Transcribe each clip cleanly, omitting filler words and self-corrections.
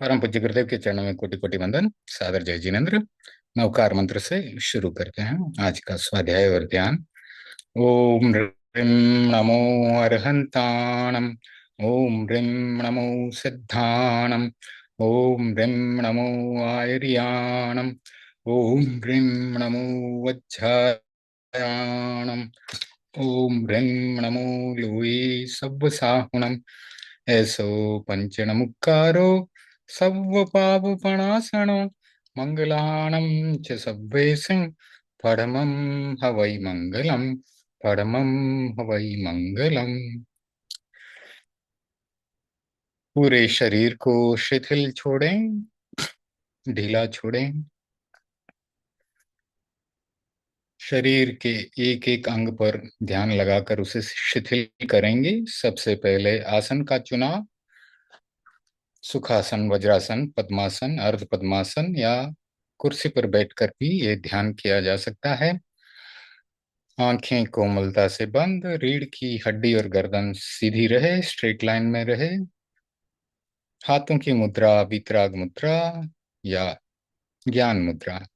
परम पूज्य गुरुदेव के चरणों में कोटि कोटि वंदन। सादर जय जिनेन्द्र। नवकार मंत्र से शुरू करते हैं आज का स्वाध्याय और ध्यान। ओम ह्रीं नमो अरहंताणम। ओम ह्रीं नमो सिद्धाणम। ओम ह्रीं नमो आयर्याणम। ओम ह्रीं नमो वज्रायाणम। ओम ह्रीं नमो लोये सव्वसाहुणम। ऐसो पंचणमुक्कारो सव्वपापपणासनो मंगलाणं च सव्वेसिं परमं हवै मंगलम्। परमं हवै मंगलम्। पूरे शरीर को शिथिल छोड़ें, ढीला छोड़ें। शरीर के एक एक अंग पर ध्यान लगाकर उसे शिथिल करेंगे। सबसे पहले आसन का चुनाव। सुखासन, वज्रासन, पद्मासन, अर्ध पद्मासन या कुर्सी पर बैठकर भी ये ध्यान किया जा सकता है। आंखें कोमलता से बंद, रीढ़ की हड्डी और गर्दन सीधी रहे, स्ट्रेट लाइन में रहे। हाथों की मुद्रा वीतराग मुद्रा या ज्ञान मुद्रा।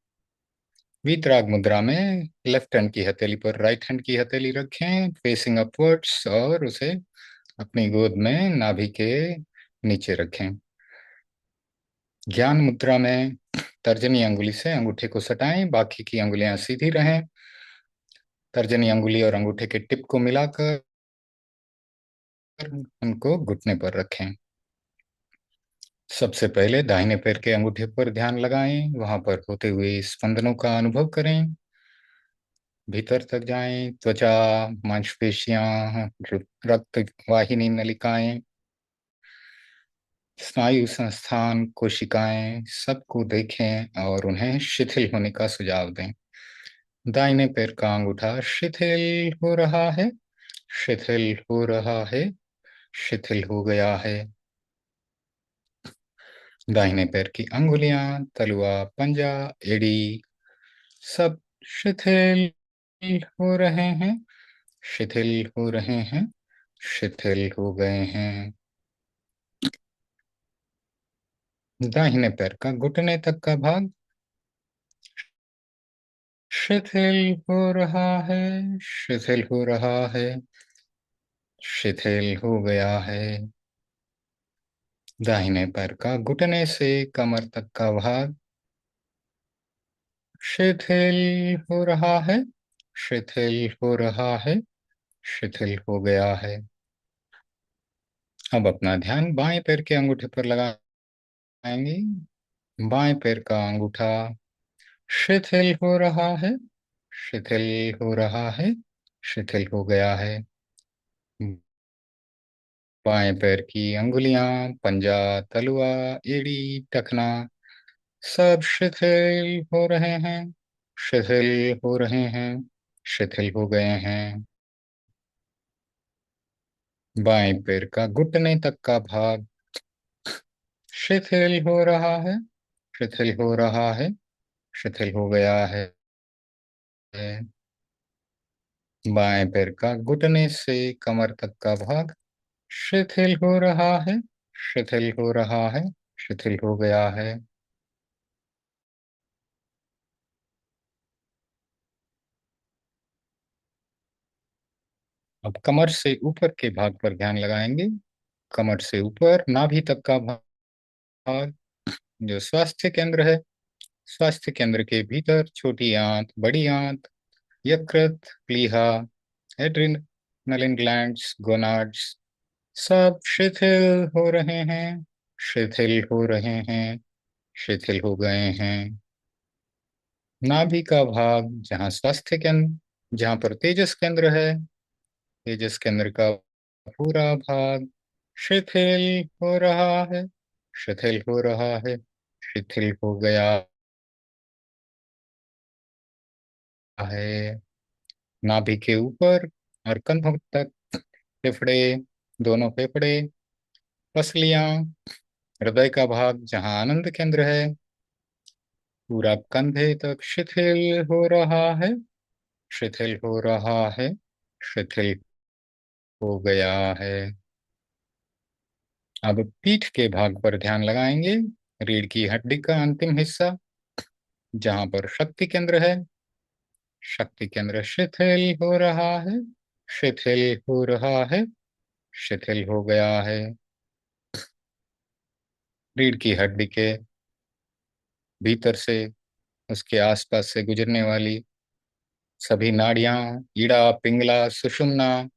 वीतराग मुद्रा में लेफ्ट हैंड की हथेली पर राइट हैंड की हथेली रखें, फेसिंग अपवर्ड्स, और उसे अपनी गोद में नाभि के नीचे रखें। ज्ञान मुद्रा में तर्जनी अंगुली से अंगूठे को सटाएं, बाकी की अंगुलियां सीधी रहें। तर्जनी अंगुली और अंगूठे के टिप को मिलाकर उनको घुटने पर रखें। सबसे पहले दाहिने पैर के अंगूठे पर ध्यान लगाएं, वहां पर होते हुए स्पंदनों का अनुभव करें। भीतर तक जाएं, त्वचा, मांसपेशियां, रक्त वाहिनी, नलिकाएं, स्नायु संस्थान, कोशिकाएं, सबको देखें और उन्हें शिथिल होने का सुझाव दें। दाहिने पैर का अंगूठा शिथिल हो रहा है, शिथिल हो रहा है, शिथिल हो गया है। दाहिने पैर की अंगुलियां, तलुआ, पंजा, एड़ी, सब शिथिल हो रहे हैं, शिथिल हो रहे हैं, शिथिल हो गए हैं। दाहिने पैर का घुटने तक का भाग शिथिल हो रहा है, शिथिल हो रहा है, शिथिल हो गया है। दाहिने पैर का घुटने से कमर तक का भाग शिथिल हो रहा है, शिथिल हो रहा है, शिथिल हो गया है। अब अपना ध्यान बाएं पैर के अंगूठे पर लगाएंगे। बाएं पैर का अंगूठा शिथिल हो रहा है, शिथिल हो रहा है, शिथिल हो गया है। बाएं पैर की अंगुलियां, पंजा, तलुआ, एड़ी, टखना, सब शिथिल हो रहे हैं, शिथिल हो रहे हैं, शिथिल हो गए हैं। बाएं पैर का घुटने तक का भाग शिथिल हो रहा है, शिथिल हो रहा है, शिथिल हो गया है। बाएं पैर का घुटने से कमर तक का भाग शिथिल हो रहा है, शिथिल हो रहा है, शिथिल हो गया है। अब कमर से ऊपर के भाग पर ध्यान लगाएंगे। कमर से ऊपर नाभि तक का भाग जो स्वास्थ्य केंद्र है। स्वास्थ्य केंद्र के भीतर छोटी आंत, बड़ी आंत, यकृत, प्लीहा, एड्रिनलिन ग्लैंड्स, गोनाड्स, सब शिथिल हो रहे हैं, शिथिल हो रहे हैं, शिथिल हो गए हैं। नाभि का भाग जहाँ स्वास्थ्य केंद्र, जहाँ पर तेजस केंद्र है, तेजस केंद्र का पूरा भाग शिथिल हो रहा है, शिथिल हो रहा है, शिथिल हो गया है। नाभि के ऊपर और कंधों तक फेफड़े, दोनों फेफड़े, पसलियां, हृदय का भाग जहाँ आनंद केंद्र है, पूरा कंधे तक शिथिल हो रहा है, शिथिल हो रहा है, शिथिल हो गया है। अब पीठ के भाग पर ध्यान लगाएंगे। रीढ़ की हड्डी का अंतिम हिस्सा जहां पर शक्ति केंद्र है, शक्ति केंद्र शिथिल हो रहा है, शिथिल हो रहा है, शिथिल हो गया है। रीढ़ की हड्डी के भीतर से, उसके आसपास से गुजरने वाली सभी नाड़ियां, ईड़ा, पिंगला, सुषुम्ना,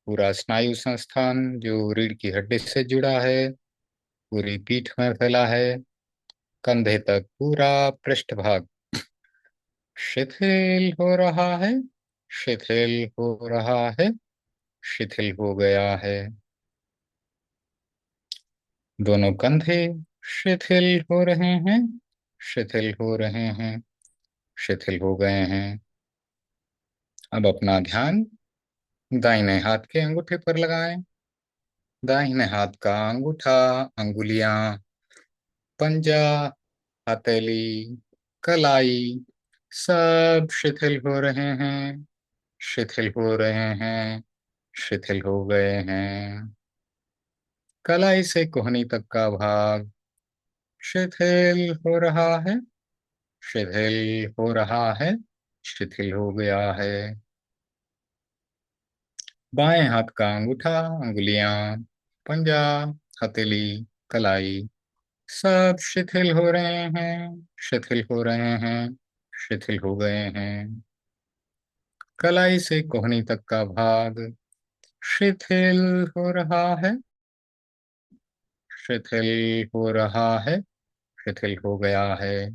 पूरा स्नायु संस्थान जो रीढ़ की हड्डी से जुड़ा है, पूरी पीठ में फैला है, कंधे तक पूरा पृष्ठभाग शिथिल हो रहा है, शिथिल हो रहा है, शिथिल हो गया है। दोनों कंधे शिथिल हो रहे हैं, शिथिल हो रहे हैं, शिथिल हो गए हैं। अब अपना ध्यान दाहिने हाथ के अंगूठे पर लगाएं। दाहिने हाथ का अंगूठा, अंगुलियां, पंजा, हथेली, कलाई, सब शिथिल हो रहे हैं, शिथिल हो रहे हैं, शिथिल हो गए हैं। कलाई से कोहनी तक का भाग शिथिल हो रहा है, शिथिल हो रहा है, शिथिल हो गया है। बाएं हाथ का अंगूठा, अंगुलियां, पंजा, हथेली, कलाई, सब शिथिल हो रहे हैं, शिथिल हो रहे हैं, शिथिल हो गए हैं। कलाई से कोहनी तक का भाग शिथिल हो रहा है, शिथिल हो रहा है, शिथिल हो गया है।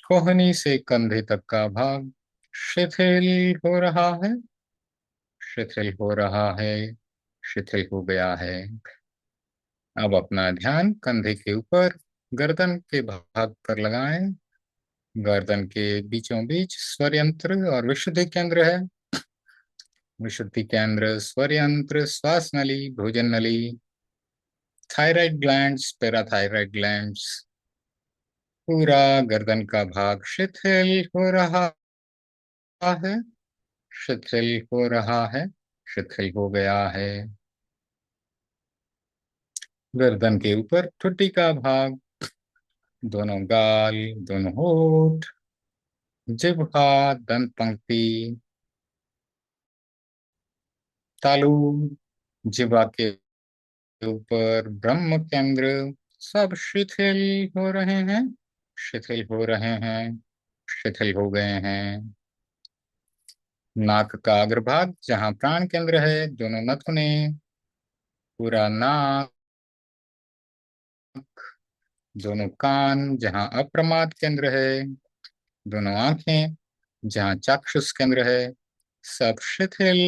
कोहनी से कंधे तक का भाग शिथिल हो रहा है, शिथिल हो रहा है, शिथिल हो गया है। अब अपना ध्यान कंधे के ऊपर गर्दन के भाग पर लगाएं। गर्दन के बीचों बीच स्वर यंत्र और विशुद्धि केंद्र है। विशुद्धि केंद्र, स्वर यंत्र, श्वास नली, भोजन नली, थायराइड ग्लैंड्स, पैराथायराइड ग्लैंड्स, पूरा गर्दन का भाग शिथिल हो रहा है, शिथिल हो रहा है, शिथिल हो गया है। गर्दन के ऊपर ठुड्डी का भाग, दोनों गाल, दोनों होठ, जिह्वा, दंत पंक्ति, तालू, जिह्वा के ऊपर ब्रह्म केंद्र, सब शिथिल हो रहे हैं, शिथिल हो रहे हैं, शिथिल हो गए हैं। नाक का अग्रभाग जहाँ प्राण केंद्र है, दोनों नथुने, पूरा नाक, दोनों कान जहाँ अप्रमाद केंद्र है, दोनों आंखें जहाँ चाक्षुष केंद्र है, सब शिथिल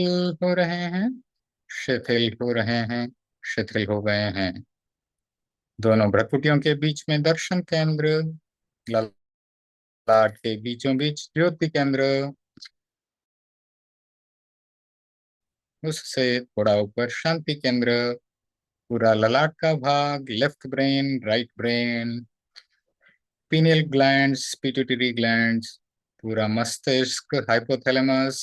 हो रहे हैं, शिथिल हो रहे हैं, शिथिल हो गए हैं। दोनों भ्रुकुटियों के बीच में दर्शन केंद्र, ललाट के बीचों बीच ज्योति केंद्र, उससे थोड़ा ऊपर शांति केंद्र, पूरा ललाट का भाग, left brain, right brain, pineal glands, pituitary glands, पूरा मस्तिष्क, हाइपोथैलेमस,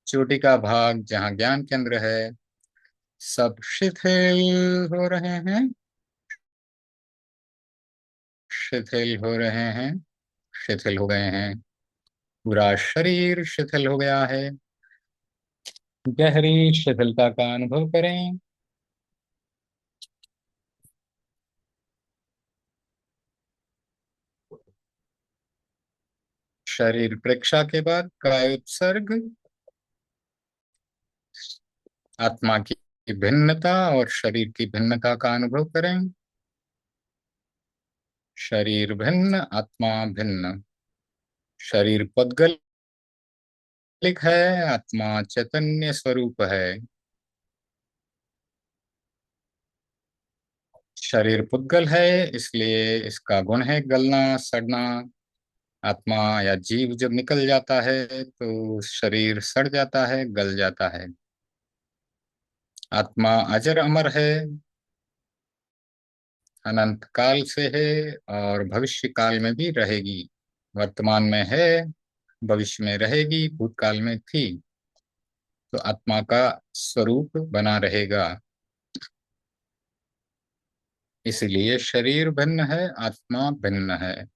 चोटी का भाग जहाँ ज्ञान केंद्र है, सब शिथिल हो रहे हैं, शिथिल हो रहे हैं, शिथिल हो गए हैं। पूरा शरीर शिथिल हो गया है। गहरी शिथिलता का अनुभव करें। शरीर परीक्षा के बाद काय उत्सर्ग, आत्मा की भिन्नता और शरीर की भिन्नता का अनुभव करें। शरीर भिन्न, आत्मा भिन्न। शरीर पौद्गलिक है, आत्मा चैतन्य स्वरूप है। शरीर पुद्गल है, इसलिए इसका गुण है गलना, सड़ना। आत्मा या जीव जब निकल जाता है तो शरीर सड़ जाता है, गल जाता है। आत्मा अजर अमर है, अनंत काल से है और भविष्य काल में भी रहेगी। वर्तमान में है, भविष्य में रहेगी, भूतकाल में थी। तो आत्मा का स्वरूप बना रहेगा। इसलिए शरीर भिन्न है, आत्मा भिन्न है।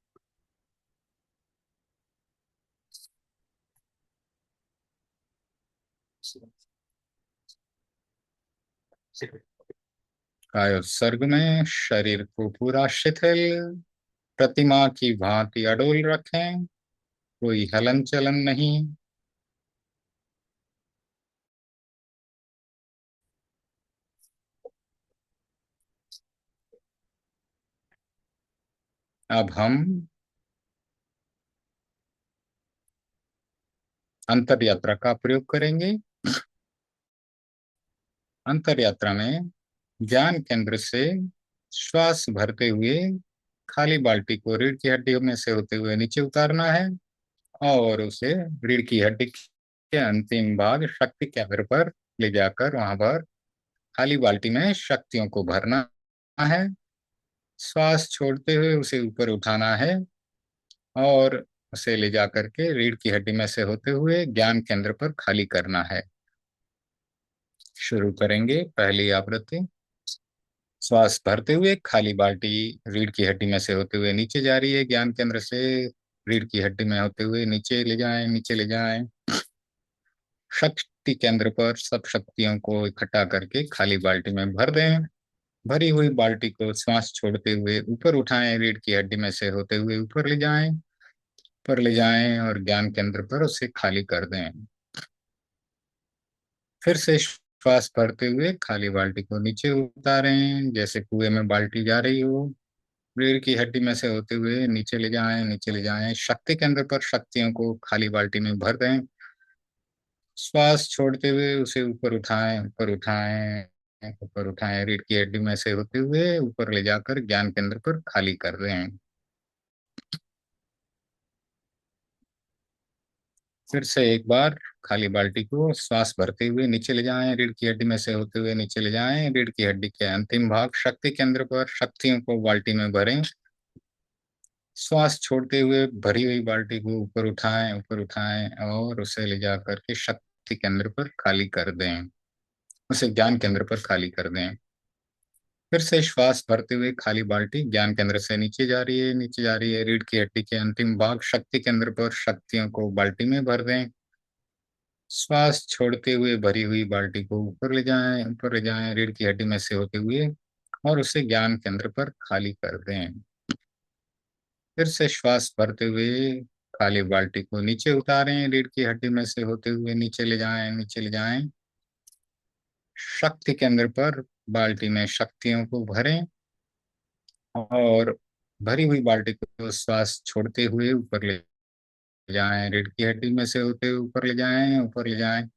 कायोत्सर्ग में शरीर को पूरा शिथिल प्रतिमा की भांति अडोल रखें, कोई हलन चलन नहीं। अब हम अंतर यात्रा का प्रयोग करेंगे। अंतर यात्रा में ज्ञान केंद्र से श्वास भरते हुए खाली बाल्टी को रीढ़ की हड्डी में से होते हुए नीचे उतारना है और उसे रीढ़ की हड्डी के अंतिम भाग शक्ति केंद्र पर ले जाकर वहां पर खाली बाल्टी में शक्तियों को भरना है। श्वास छोड़ते हुए उसे ऊपर उठाना है और उसे ले जाकर के रीढ़ की हड्डी में से होते हुए ज्ञान केंद्र पर खाली करना है। शुरू करेंगे पहली आवृत्ति। श्वास भरते हुए खाली बाल्टी रीढ़ की हड्डी में से होते हुए नीचे जा रही है, ज्ञान केंद्र से रीढ़ की हड्डी में होते हुए नीचे ले जाएं, नीचे ले जाएं। शक्ति केंद्र पर सब शक्तियों को इकट्ठा करके खाली बाल्टी में भर दें। भरी हुई बाल्टी को श्वास छोड़ते हुए ऊपर उठाएं, रीढ़ की हड्डी में से होते हुए ऊपर ले जाएं, ऊपर ले जाएं और ज्ञान केंद्र पर उसे खाली कर दें। फिर से श्वास भरते हुए खाली बाल्टी को नीचे उतारें, जैसे कुएं में बाल्टी जा रही हो। रीढ़ की हड्डी में से होते हुए नीचे ले जाएं, नीचे ले जाएं। शक्ति केंद्र पर शक्तियों को खाली बाल्टी में भर दें। श्वास छोड़ते हुए उसे ऊपर उठाएं, ऊपर उठाएं, ऊपर उठाएं। रीढ़ की हड्डी में से होते हुए ऊपर ले जाकर ज्ञान केंद्र पर खाली कर दें। फिर से एक बार खाली बाल्टी को श्वास भरते हुए नीचे ले जाएं, रीढ़ की हड्डी में से होते हुए नीचे ले जाएं। रीढ़ की हड्डी के अंतिम भाग शक्ति केंद्र पर शक्तियों को बाल्टी में भरें। श्वास छोड़ते हुए भरी हुई बाल्टी को ऊपर उठाएं और उसे ले जाकर के शक्ति केंद्र पर खाली कर दें, उसे ज्ञान केंद्र पर खाली कर दें। फिर से श्वास भरते हुए खाली बाल्टी ज्ञान केंद्र से नीचे जा रही है, नीचे जा रही है। रीढ़ की हड्डी के अंतिम भाग शक्ति केंद्र पर शक्तियों को बाल्टी में भर दें। श्वास छोड़ते हुए भरी हुई बाल्टी को ऊपर ले जाएं, ऊपर ले जाएं, रीढ़ की हड्डी में से होते हुए और उसे ज्ञान केंद्र पर खाली कर दें। फिर से श्वास भरते हुए खाली बाल्टी को नीचे उतारें, रीढ़ की हड्डी में से होते हुए नीचे ले जाएं, नीचे ले जाएं। शक्ति केंद्र पर बाल्टी में शक्तियों को भरें और भरी हुई बाल्टी को श्वास छोड़ते हुए ऊपर ले जाएं, रीढ़ की हड्डी में से होते हुए ऊपर ले जाएं, ऊपर ले जाएं।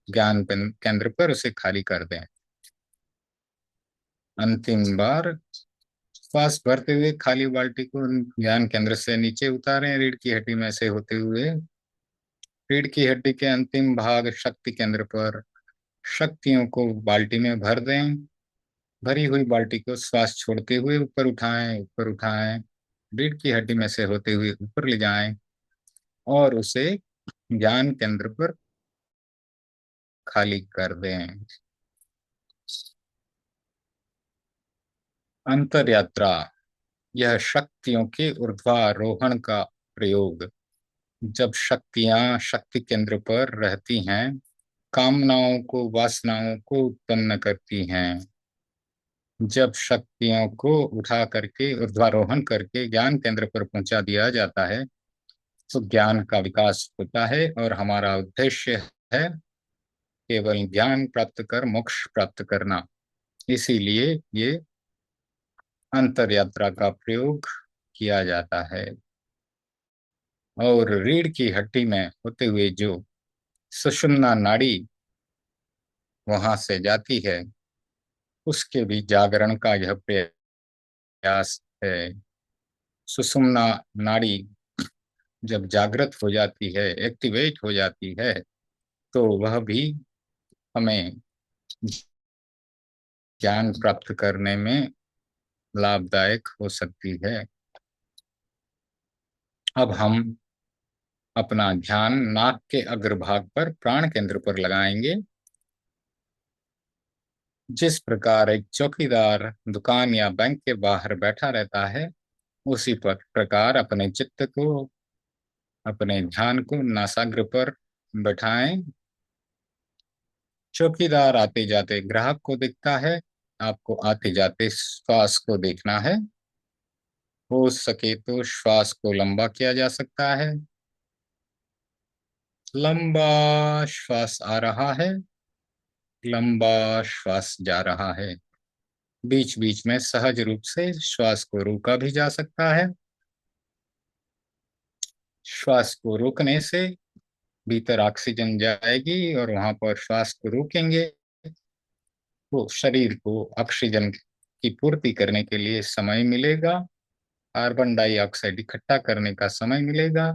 ज्ञान केंद्र पर उसे खाली कर दें। अंतिम बार श्वास भरते हुए खाली बाल्टी को ज्ञान केंद्र से नीचे उतारें, रीढ़ की हड्डी में से होते हुए रीढ़ की हड्डी के अंतिम भाग शक्ति केंद्र पर शक्तियों को बाल्टी में भर दें। भरी हुई बाल्टी को श्वास छोड़ते हुए ऊपर उठाएं, ऊपर उठाएं। रीढ़ की हड्डी में से होते हुए ऊपर ले जाएं और उसे ज्ञान केंद्र पर खाली कर दें। अंतर यात्रा, यह शक्तियों के ऊर्ध्वारोहण का प्रयोग। जब शक्तियां शक्ति केंद्र पर रहती हैं, कामनाओं को वासनाओं को उत्पन्न करती हैं। जब शक्तियों को उठा करके ऊर्ध्वारोहण करके ज्ञान केंद्र पर पहुंचा दिया जाता है तो ज्ञान का विकास होता है और हमारा उद्देश्य है केवल ज्ञान प्राप्त कर मोक्ष प्राप्त करना। इसीलिए ये अंतर यात्रा का प्रयोग किया जाता है। और रीढ़ की हड्डी में होते हुए जो सुषुम्ना नाड़ी वहां से जाती है, उसके भी जागरण का यह प्रयास है। सुषुम्ना नाड़ी जब जागृत हो जाती है, एक्टिवेट हो जाती है, तो वह भी हमें ज्ञान प्राप्त करने में लाभदायक हो सकती है। अब हम अपना ध्यान नाक के अग्रभाग पर प्राण केंद्र पर लगाएंगे। जिस प्रकार एक चौकीदार दुकान या बैंक के बाहर बैठा रहता है, उसी प्रकार अपने चित्त को, अपने ध्यान को नासाग्र पर बैठाएं। चौकीदार आते जाते ग्राहक को देखता है, आपको आते जाते श्वास को देखना है। हो सके तो श्वास को लंबा किया जा सकता है। लंबा श्वास आ रहा है, लंबा श्वास जा रहा है। बीच बीच में सहज रूप से श्वास को रोका भी जा सकता है। श्वास को रोकने से भीतर ऑक्सीजन जाएगी और वहां पर श्वास को रोकेंगे तो शरीर को ऑक्सीजन की पूर्ति करने के लिए समय मिलेगा, कार्बन डाइऑक्साइड इकट्ठा करने का समय मिलेगा।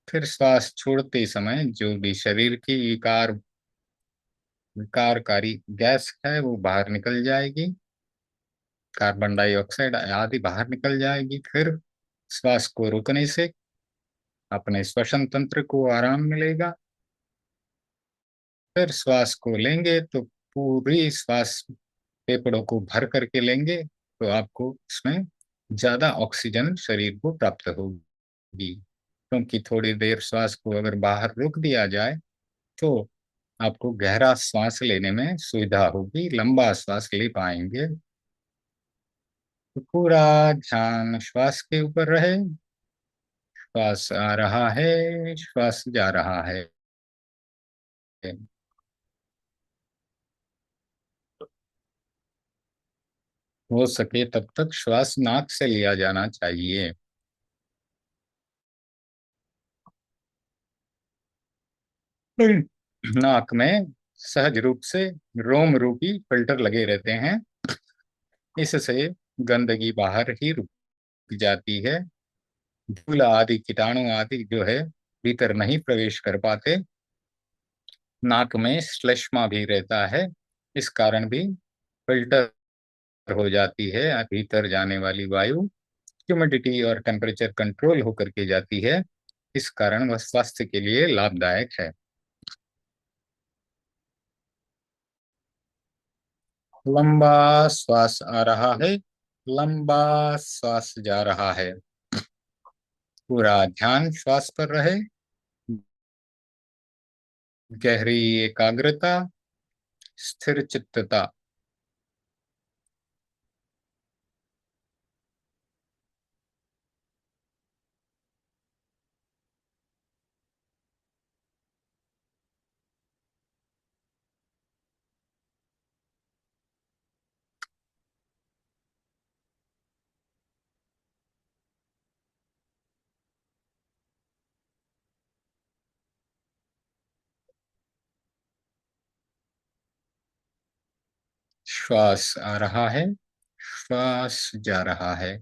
फिर श्वास छोड़ते समय जो भी शरीर की विकारकारी गैस है वो बाहर निकल जाएगी, कार्बन डाइऑक्साइड आदि बाहर निकल जाएगी। फिर श्वास को रोकने से अपने श्वसन तंत्र को आराम मिलेगा। फिर श्वास को लेंगे तो पूरी श्वास फेफड़ों को भर करके लेंगे तो आपको इसमें ज्यादा ऑक्सीजन शरीर को प्राप्त होगी। क्योंकि थोड़ी देर श्वास को अगर बाहर रोक दिया जाए तो आपको गहरा श्वास लेने में सुविधा होगी, लंबा श्वास ले पाएंगे। तो पूरा ध्यान श्वास के ऊपर रहे। श्वास आ रहा है, श्वास जा रहा है। हो सके तब तक श्वास नाक से लिया जाना चाहिए। नाक में सहज रूप से रोम रूपी फिल्टर लगे रहते हैं। इससे गंदगी बाहर ही रुक जाती है। धूल आदि कीटाणु आदि जो है भीतर नहीं प्रवेश कर पाते। नाक में श्लेष्मा भी रहता है, इस कारण भी फिल्टर हो जाती है भीतर जाने वाली वायु। ह्यूमिडिटी और टेम्परेचर कंट्रोल होकर के जाती है, इस कारण वह स्वास्थ्य के लिए लाभदायक है। लंबा श्वास आ रहा है, लंबा श्वास जा रहा है। पूरा ध्यान श्वास पर रहे। गहरी एकाग्रता, स्थिर चित्तता। श्वास आ रहा है, श्वास जा रहा है।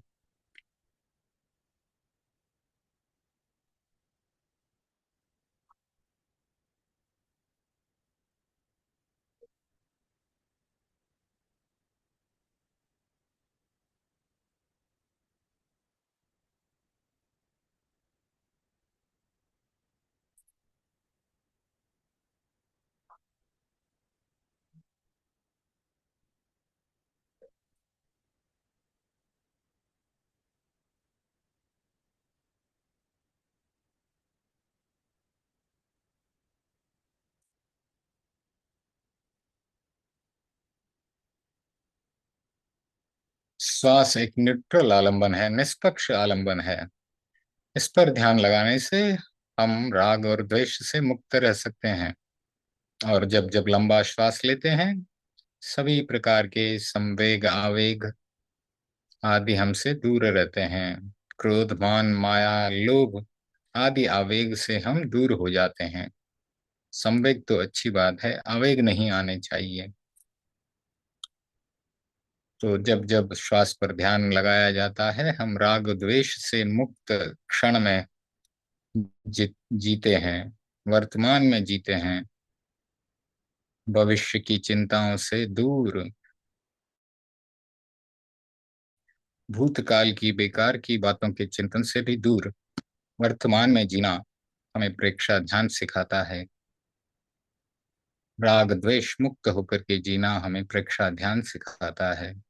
श्वास एक न्यूट्रल आलंबन है, निष्पक्ष आलंबन है। इस पर ध्यान लगाने से हम राग और द्वेष से मुक्त रह सकते हैं। और जब जब लंबा श्वास लेते हैं, सभी प्रकार के संवेग आवेग आदि हमसे दूर रहते हैं। क्रोध मान माया लोभ आदि आवेग से हम दूर हो जाते हैं। संवेग तो अच्छी बात है, आवेग नहीं आने चाहिए। तो जब जब श्वास पर ध्यान लगाया जाता है, हम राग द्वेष से मुक्त क्षण में जीते हैं, वर्तमान में जीते हैं, भविष्य की चिंताओं से दूर। भूतकाल की बेकार की बातों के चिंतन से भी दूर वर्तमान में जीना हमें प्रेक्षा ध्यान सिखाता है। राग द्वेष मुक्त होकर के जीना हमें प्रेक्षा ध्यान सिखाता है।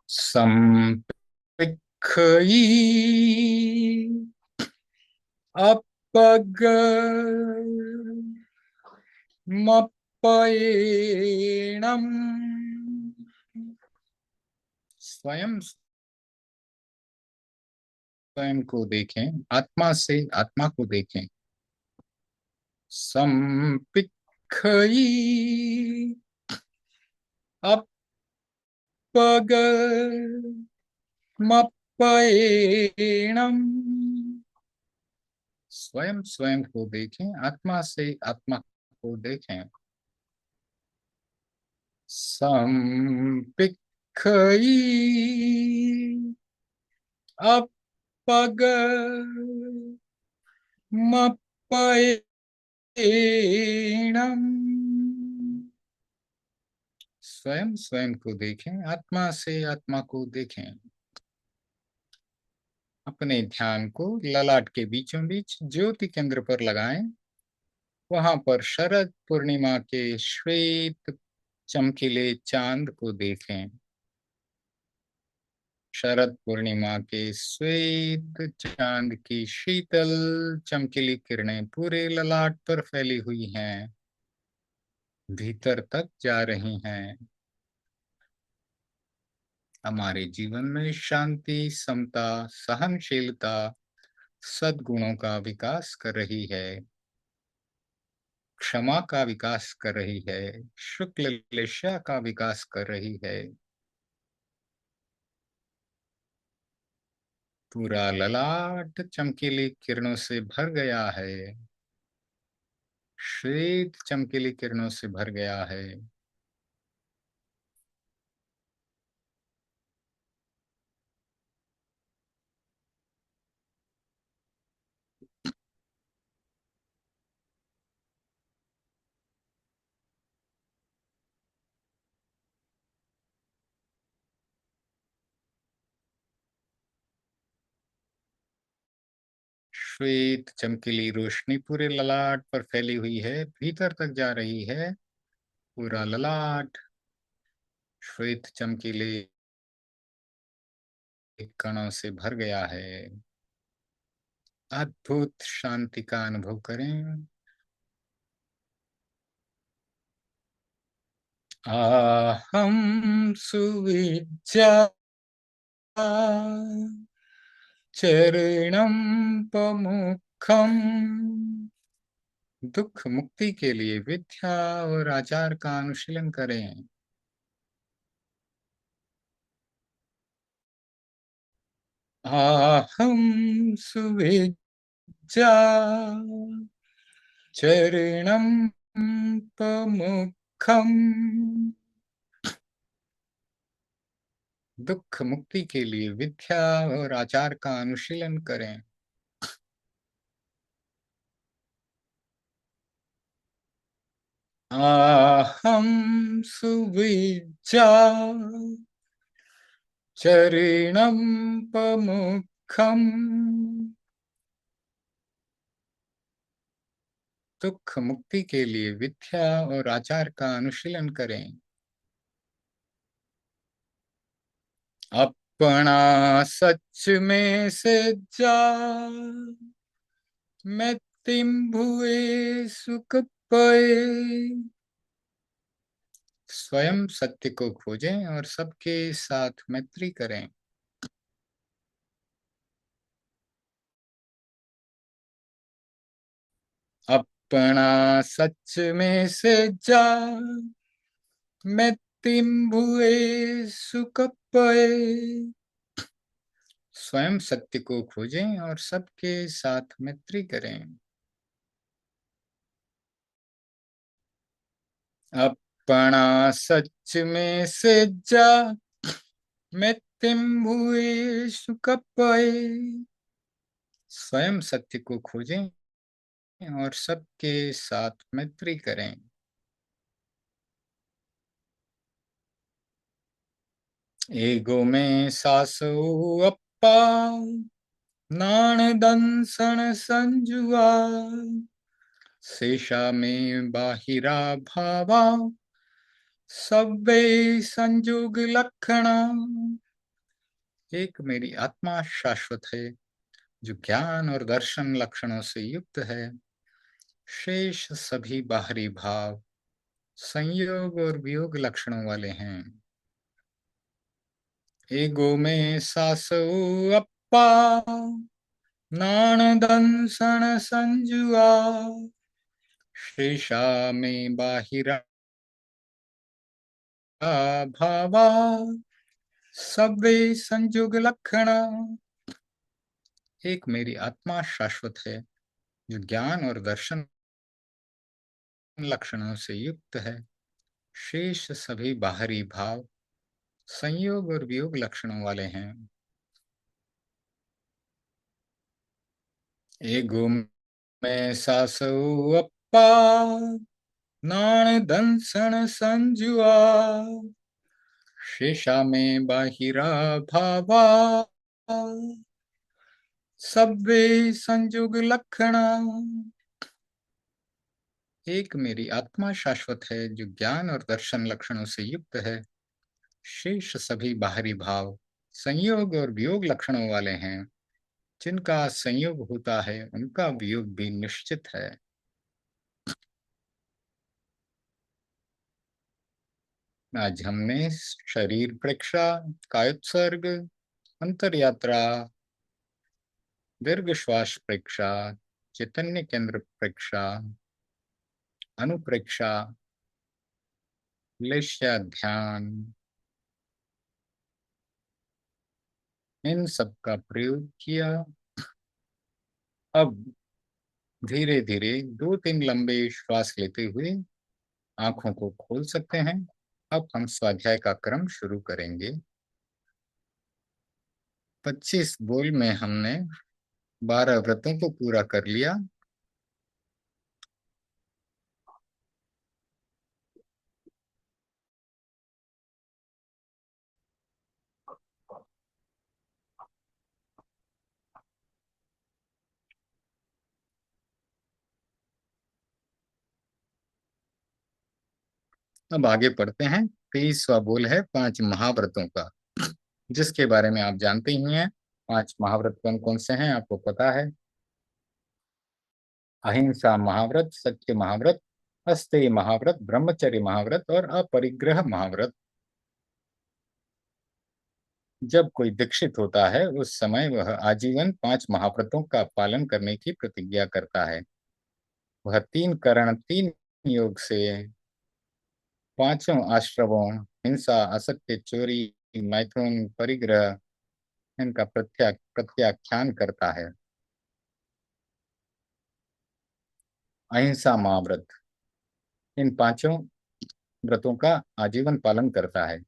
संपिख्खयि अपगमप्पयेणम्। स्वयं स्वयं को देखें, आत्मा से आत्मा को देखें। संपिख्खयि अपगमप्पयेणम्। स्वयं स्वयं को देखें, आत्मा से आत्मा को देखें। संपिख्खयि अपगमप्पयेणम्। स्वयं स्वयं को देखें, आत्मा से आत्मा को देखें। अपने ध्यान को ललाट के बीचों बीच ज्योति केंद्र पर लगाएं। वहां पर शरद पूर्णिमा के श्वेत चमकीले चांद को देखें। शरद पूर्णिमा के श्वेत चांद की शीतल चमकीली किरणें पूरे ललाट पर फैली हुई हैं, भीतर तक जा रही हैं। हमारे जीवन में शांति, समता, सहनशीलता, सद्गुणों का विकास कर रही है, क्षमा का विकास कर रही है, शुक्ल लेशा का विकास कर रही है। पूरा ललाट चमकीली किरणों से भर गया है, श्वेत चमकीली किरणों से भर गया है। श्वेत चमकीली रोशनी पूरे ललाट पर फैली हुई है, भीतर तक जा रही है। पूरा ललाट श्वेत चमकीले कणों से भर गया है। अद्भुत शांति का अनुभव करें। आहम सुविज्जा चरणम पमुखम। दुख मुक्ति के लिए विद्या और आचार का अनुशीलन करें। आहम सुविज्जा चरणम पमुखम। दुख मुक्ति के लिए विद्या और आचार का अनुशीलन करें। आहम सुविज्जा चरणम पमुखम। दुख मुक्ति के लिए विद्या और आचार का अनुशीलन करें। अपना सच में से जा मैं तिम भुए सुख पए। स्वयं सत्य को खोजें और सबके साथ मैत्री करें। अपना सच में से जा मैं तिम भुए सुख पए। स्वयं सत्य को खोजें और सबके साथ मैत्री करें। अपना सच में से जा मैं तिम भुए सुख पए। स्वयं सत्य को खोजें और सबके साथ मैत्री करें। एगो में सासु अप्पा नाण दंसन संजुआ शेषा में बाहिरा भावा सब्बे संजुग लक्षणा। एक मेरी आत्मा शाश्वत है जो ज्ञान और दर्शन लक्षणों से युक्त है। शेष सभी बाहरी भाव संयोग और वियोग लक्षणों वाले हैं। एगो में सासु अप्पा नाण दंसन संजुआ शेषा में बाहिरा भावा सब्बे संजुग लक्षणा। एक मेरी आत्मा शाश्वत है जो ज्ञान और दर्शन लक्षणों से युक्त है। शेष सभी बाहरी भाव संयोग और वियोग लक्षणों वाले हैं। एगो में सासु अप्पा नाण दंसन संजुआ शेषा में बाहिरा भावा सब्बे संजुग लक्षणा। एक मेरी आत्मा शाश्वत है जो ज्ञान और दर्शन लक्षणों से युक्त है। शेष सभी बाहरी भाव संयोग और वियोग लक्षणों वाले हैं। जिनका संयोग होता है उनका वियोग भी निश्चित है। आज हमने शरीर प्रेक्षा, कायोत्सर्ग, अंतर यात्रा, दीर्घ श्वास प्रेक्षा, चैतन्य केंद्र प्रेक्षा, अनुप्रेक्षा, लेश्या ध्यान, इन सब का प्रयोग किया। अब धीरे धीरे 2-3 लंबे श्वास लेते हुए आंखों को खोल सकते हैं। अब हम स्वाध्याय का क्रम शुरू करेंगे। 25 बोल में हमने 12 व्रतों को पूरा कर लिया। अब आगे पढ़ते हैं। 23वां बोल है 5 महाव्रतों का, जिसके बारे में आप जानते ही हैं। 5 महाव्रत कौन कौन से हैं आपको पता है। अहिंसा महाव्रत, सत्य महाव्रत, अस्तेय महाव्रत, ब्रह्मचर्य महाव्रत और अपरिग्रह महाव्रत। जब कोई दीक्षित होता है उस समय वह आजीवन 5 महाव्रतों का पालन करने की प्रतिज्ञा करता है। वह 3 करण 3 योग से 5 आश्रवों हिंसा, असत्य, चोरी, मैथुन, परिग्रह इनका प्रत्याख्यान करता है। अहिंसा महाव्रत इन 5 व्रतों का आजीवन पालन करता है।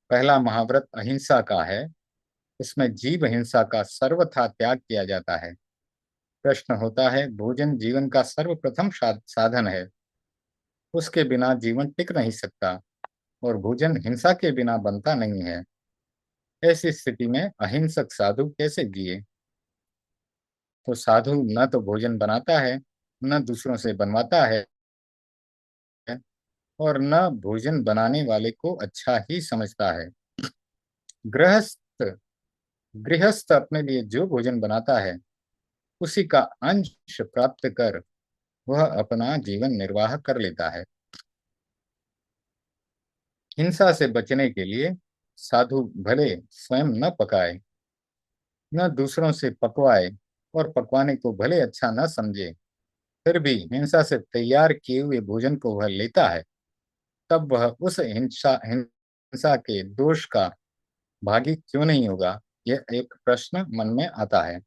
पहला महाव्रत अहिंसा का है। इसमें जीव हिंसा का सर्वथा त्याग किया जाता है। प्रश्न होता है, भोजन जीवन का सर्वप्रथम साधन है, उसके बिना जीवन टिक नहीं सकता और भोजन हिंसा के बिना बनता नहीं है। ऐसी स्थिति में अहिंसक साधु कैसे जिए? तो साधु न तो भोजन बनाता है, न दूसरों से बनवाता है और न भोजन बनाने वाले को अच्छा ही समझता है। गृहस्थ गृहस्थ अपने लिए जो भोजन बनाता है उसी का अंश प्राप्त कर वह अपना जीवन निर्वाह कर लेता है। हिंसा से बचने के लिए साधु भले स्वयं न पकाए, न दूसरों से पकवाए और पकवाने को भले अच्छा न समझे, फिर भी हिंसा से तैयार किए हुए भोजन को वह लेता है, तब वह उस हिंसा हिंसा के दोष का भागी क्यों नहीं होगा? यह एक प्रश्न मन में आता है।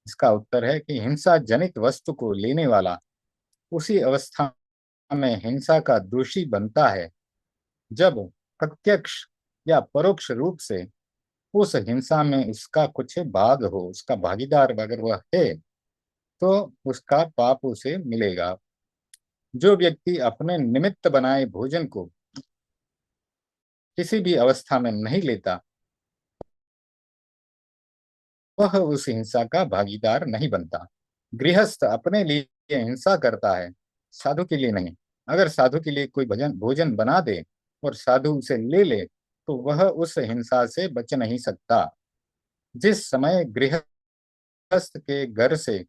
इसका उत्तर है कि हिंसा जनित वस्तु को लेने वाला उसी अवस्था में हिंसा का दोषी बनता है जब प्रत्यक्ष या परोक्ष रूप से उस हिंसा में उसका कुछ भाग हो, उसका भागीदार अगर वह है तो उसका पाप उसे मिलेगा। जो व्यक्ति अपने निमित्त बनाए भोजन को किसी भी अवस्था में नहीं लेता, वह उस हिंसा का भागीदार नहीं बनता। गृहस्थ अपने लिए हिंसा करता है, साधु के लिए नहीं। अगर साधु के लिए कोई भजन भोजन बना दे और साधु उसे ले ले, तो वह उस हिंसा से बच नहीं सकता। जिस समय गृहस्थ के घर से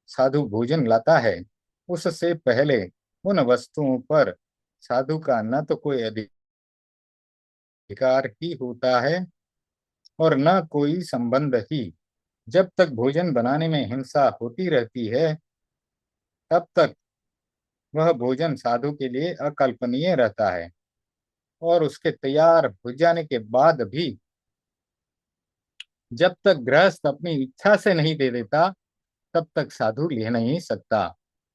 साधु भोजन लाता है, उससे पहले उन वस्तुओं पर साधु का न तो कोई अधिकार ही होता है और न कोई संबंध ही। जब तक भोजन बनाने में हिंसा होती रहती है, तब तक वह भोजन साधु के लिए अकल्पनीय रहता है, और उसके तैयार हो जाने के बाद भी जब तक गृहस्थ अपनी इच्छा से नहीं दे देता, तब तक साधु ले नहीं सकता,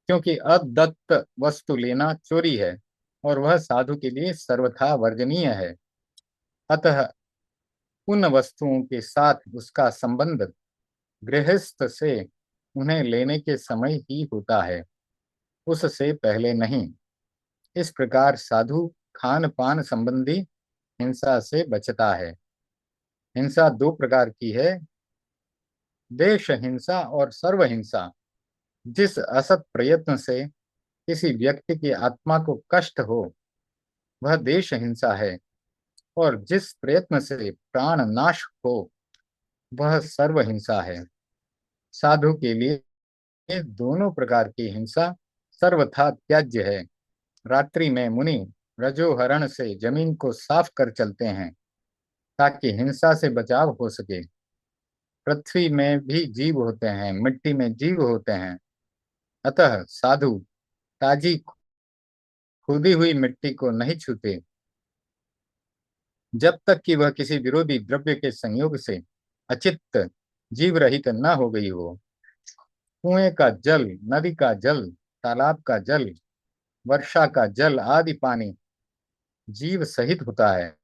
क्योंकि अदत्त वस्तु लेना चोरी है और वह साधु के लिए सर्वथा वर्जनीय है। अतः उन वस्तुओं के साथ उसका संबंध गृहस्थ से उन्हें लेने के समय ही होता है, उससे पहले नहीं। इस प्रकार साधु खान पान संबंधी हिंसा से बचता है। हिंसा दो प्रकार की है, देश हिंसा और सर्व हिंसा। जिस असत प्रयत्न से किसी व्यक्ति की आत्मा को कष्ट हो, वह देश हिंसा है, और जिस प्रयत्न से प्राण नाश हो, वह सर्व हिंसा है। साधु के लिए दोनों प्रकार की हिंसा सर्वथा त्याज्य है। रात्रि में मुनि रजोहरण से जमीन को साफ कर चलते हैं, ताकि हिंसा से बचाव हो सके। पृथ्वी में भी जीव होते हैं, मिट्टी में जीव होते हैं, अतः साधु ताजी खुदी हुई मिट्टी को नहीं छूते, जब तक कि वह किसी विरोधी द्रव्य के संयोग से अचित्त जीव रहित न हो गई हो। कुएं का जल, नदी का जल, तालाब का जल, वर्षा का जल आदि पानी जीव सहित होता है,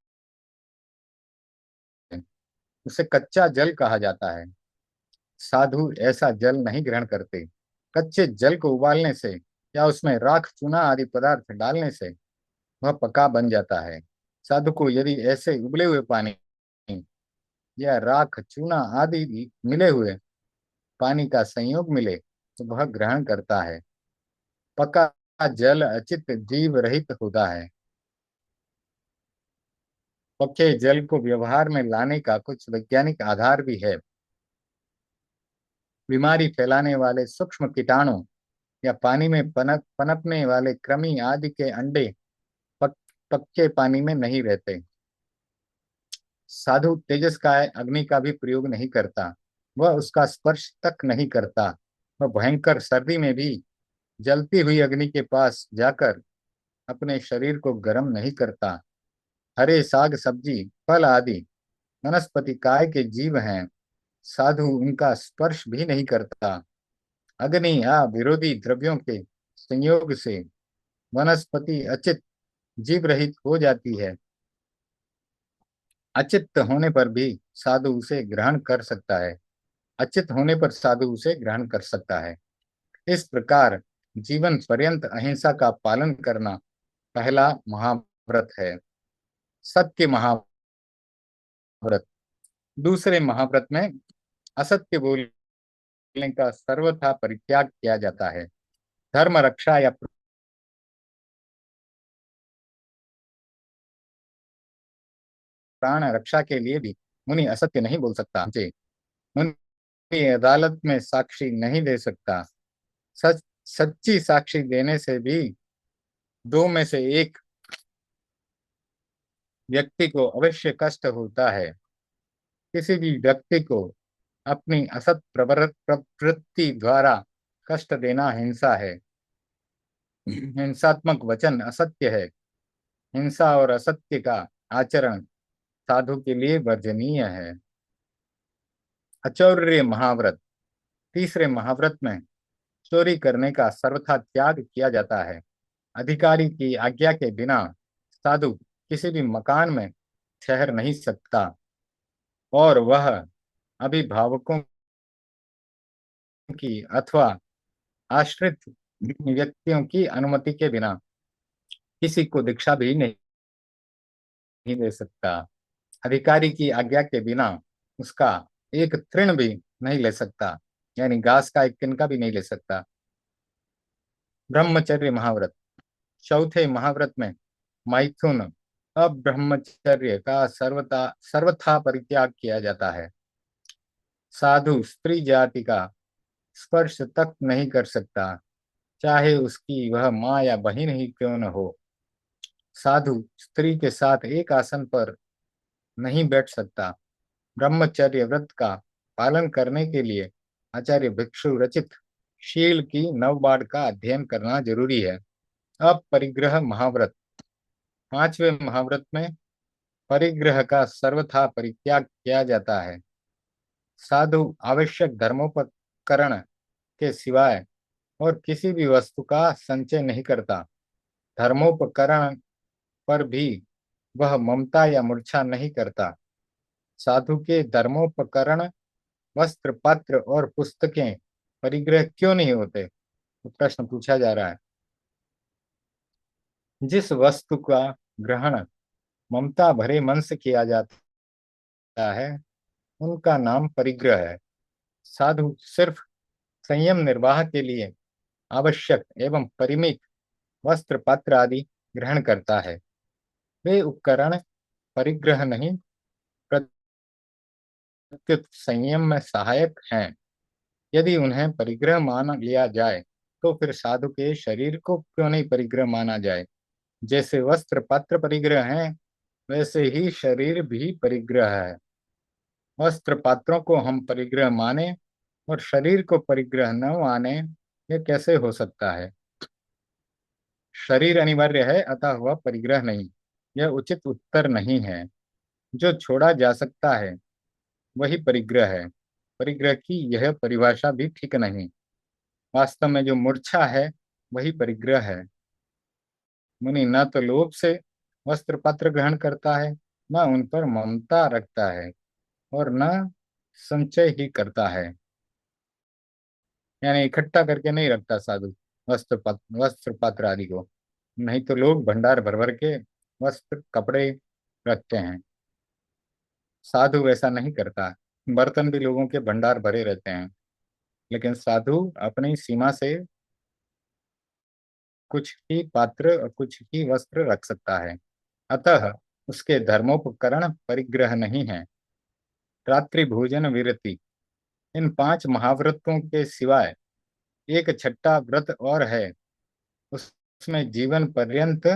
उसे कच्चा जल कहा जाता है। साधु ऐसा जल नहीं ग्रहण करते। कच्चे जल को उबालने से या उसमें राख चूना आदि पदार्थ डालने से वह पका बन जाता है। साधु को यदि ऐसे उबले हुए पानी या राख चूना आदि मिले हुए पानी का संयोग मिले, तो वह ग्रहण करता है। पका जल अचित जीव रहित होता है। पके जल को व्यवहार में लाने का कुछ वैज्ञानिक आधार भी है। बीमारी फैलाने वाले सूक्ष्म कीटाणु या पानी में पनपने वाले कृमि आदि के अंडे पक, पक्के पानी में नहीं रहते। साधु तेजस का अग्नि का भी प्रयोग नहीं करता, वह उसका स्पर्श तक नहीं करता। वह भयंकर सर्दी में भी जलती हुई अग्नि के पास जाकर अपने शरीर को गर्म नहीं करता। हरे साग सब्जी फल आदि वनस्पति काय के जीव हैं, साधु उनका स्पर्श भी नहीं करता। अग्नि या विरोधी द्रव्यों के संयोग से वनस्पति अचित जीव रहित हो जाती है। अचित होने पर भी साधु उसे ग्रहण कर सकता है। अचित होने पर साधु उसे ग्रहण कर सकता है। इस प्रकार जीवन पर्यंत अहिंसा का पालन करना पहला महाव्रत है, सत्य महाव्रत। दूसरे महाव्रत में असत्य बोलने का सर्वथा परित्याग किया जाता है। धर्म रक्षा या प्राण रक्षा के लिए भी मुनि असत्य नहीं बोल सकता। मुनि अदालत में साक्षी नहीं दे सकता। सच सच्ची साक्षी देने से भी दो में से एक व्यक्ति को अवश्य कष्ट होता है। किसी भी व्यक्ति को अपनी असत प्रवृत्ति द्वारा कष्ट देना हिंसा है। हिंसात्मक वचन असत्य है। हिंसा और असत्य का आचरण साधु के लिए वर्जनीय है। अचौर्य महाव्रत। तीसरे महाव्रत में चोरी करने का सर्वथा त्याग किया जाता है। अधिकारी की आज्ञा के बिना साधु किसी भी मकान में ठहर नहीं सकता, और वह अभिभावकों की अथवा आश्रित व्यक्तियों की अनुमति के बिना किसी को दीक्षा भी नहीं नहीं दे सकता। अधिकारी की आज्ञा के बिना उसका एक तृण भी नहीं ले सकता, यानी घास का एक तिनका भी नहीं ले सकता। ब्रह्मचर्य महाव्रत। चौथे महाव्रत में मैथुन अब ब्रह्मचर्य का सर्वथा परित्याग किया जाता है। साधु स्त्री जाति का स्पर्श तक नहीं कर सकता, चाहे उसकी वह माँ या बहन ही क्यों न हो। साधु स्त्री के साथ एक आसन पर नहीं बैठ सकता। ब्रह्मचर्य व्रत का पालन करने के लिए आचार्य भिक्षु रचित शील की नवबाढ़ का अध्ययन करना जरूरी है। अब परिग्रह महाव्रत। पांचवें महाव्रत में परिग्रह का सर्वथा परित्याग किया जाता है। साधु आवश्यक धर्मोपकरण के सिवाय और किसी भी वस्तु का संचय नहीं करता। धर्मोपकरण पर भी वह ममता या मूर्छा नहीं करता। साधु के धर्मोपकरण वस्त्र पात्र और पुस्तकें परिग्रह क्यों नहीं होते, तो प्रश्न पूछा जा रहा है। जिस वस्तु का ग्रहण ममता भरे मन से किया जाता है उनका नाम परिग्रह है। साधु सिर्फ संयम निर्वाह के लिए आवश्यक एवं परिमित वस्त्र पात्र आदि ग्रहण करता है। वे उपकरण परिग्रह नहीं, प्रत्युत संयम में सहायक हैं। यदि उन्हें परिग्रह मान लिया जाए तो फिर साधु के शरीर को क्यों नहीं परिग्रह माना जाए। जैसे वस्त्र पात्र परिग्रह हैं, वैसे ही शरीर भी परिग्रह है। वस्त्र पात्रों को हम परिग्रह माने और शरीर को परिग्रह न माने, ये कैसे हो सकता है। शरीर अनिवार्य है, अतः वह परिग्रह नहीं। यह उचित उत्तर नहीं है। जो छोड़ा जा सकता है वही परिग्रह है। परिग्रह की यह परिभाषा भी ठीक नहीं। वास्तव में जो मूर्छा है वही परिग्रह है। मुनि न तो लोभ से वस्त्र पात्र ग्रहण करता है, न उन पर ममता रखता है, और न संचय ही करता है, यानी इकट्ठा करके नहीं रखता साधु वस्त्र पात्र आदि को। नहीं तो लोग भंडार भर भर के वस्त्र कपड़े रखते हैं, साधु वैसा नहीं करता। बर्तन भी लोगों के भंडार भरे रहते हैं, लेकिन साधु अपनी सीमा से कुछ ही पात्र और कुछ ही वस्त्र रख सकता है। अतः उसके धर्मोपकरण परिग्रह नहीं है। रात्रि भोजन विरति। इन पांच महाव्रतों के सिवाय एक छठा व्रत और है। उसमें जीवन पर्यंत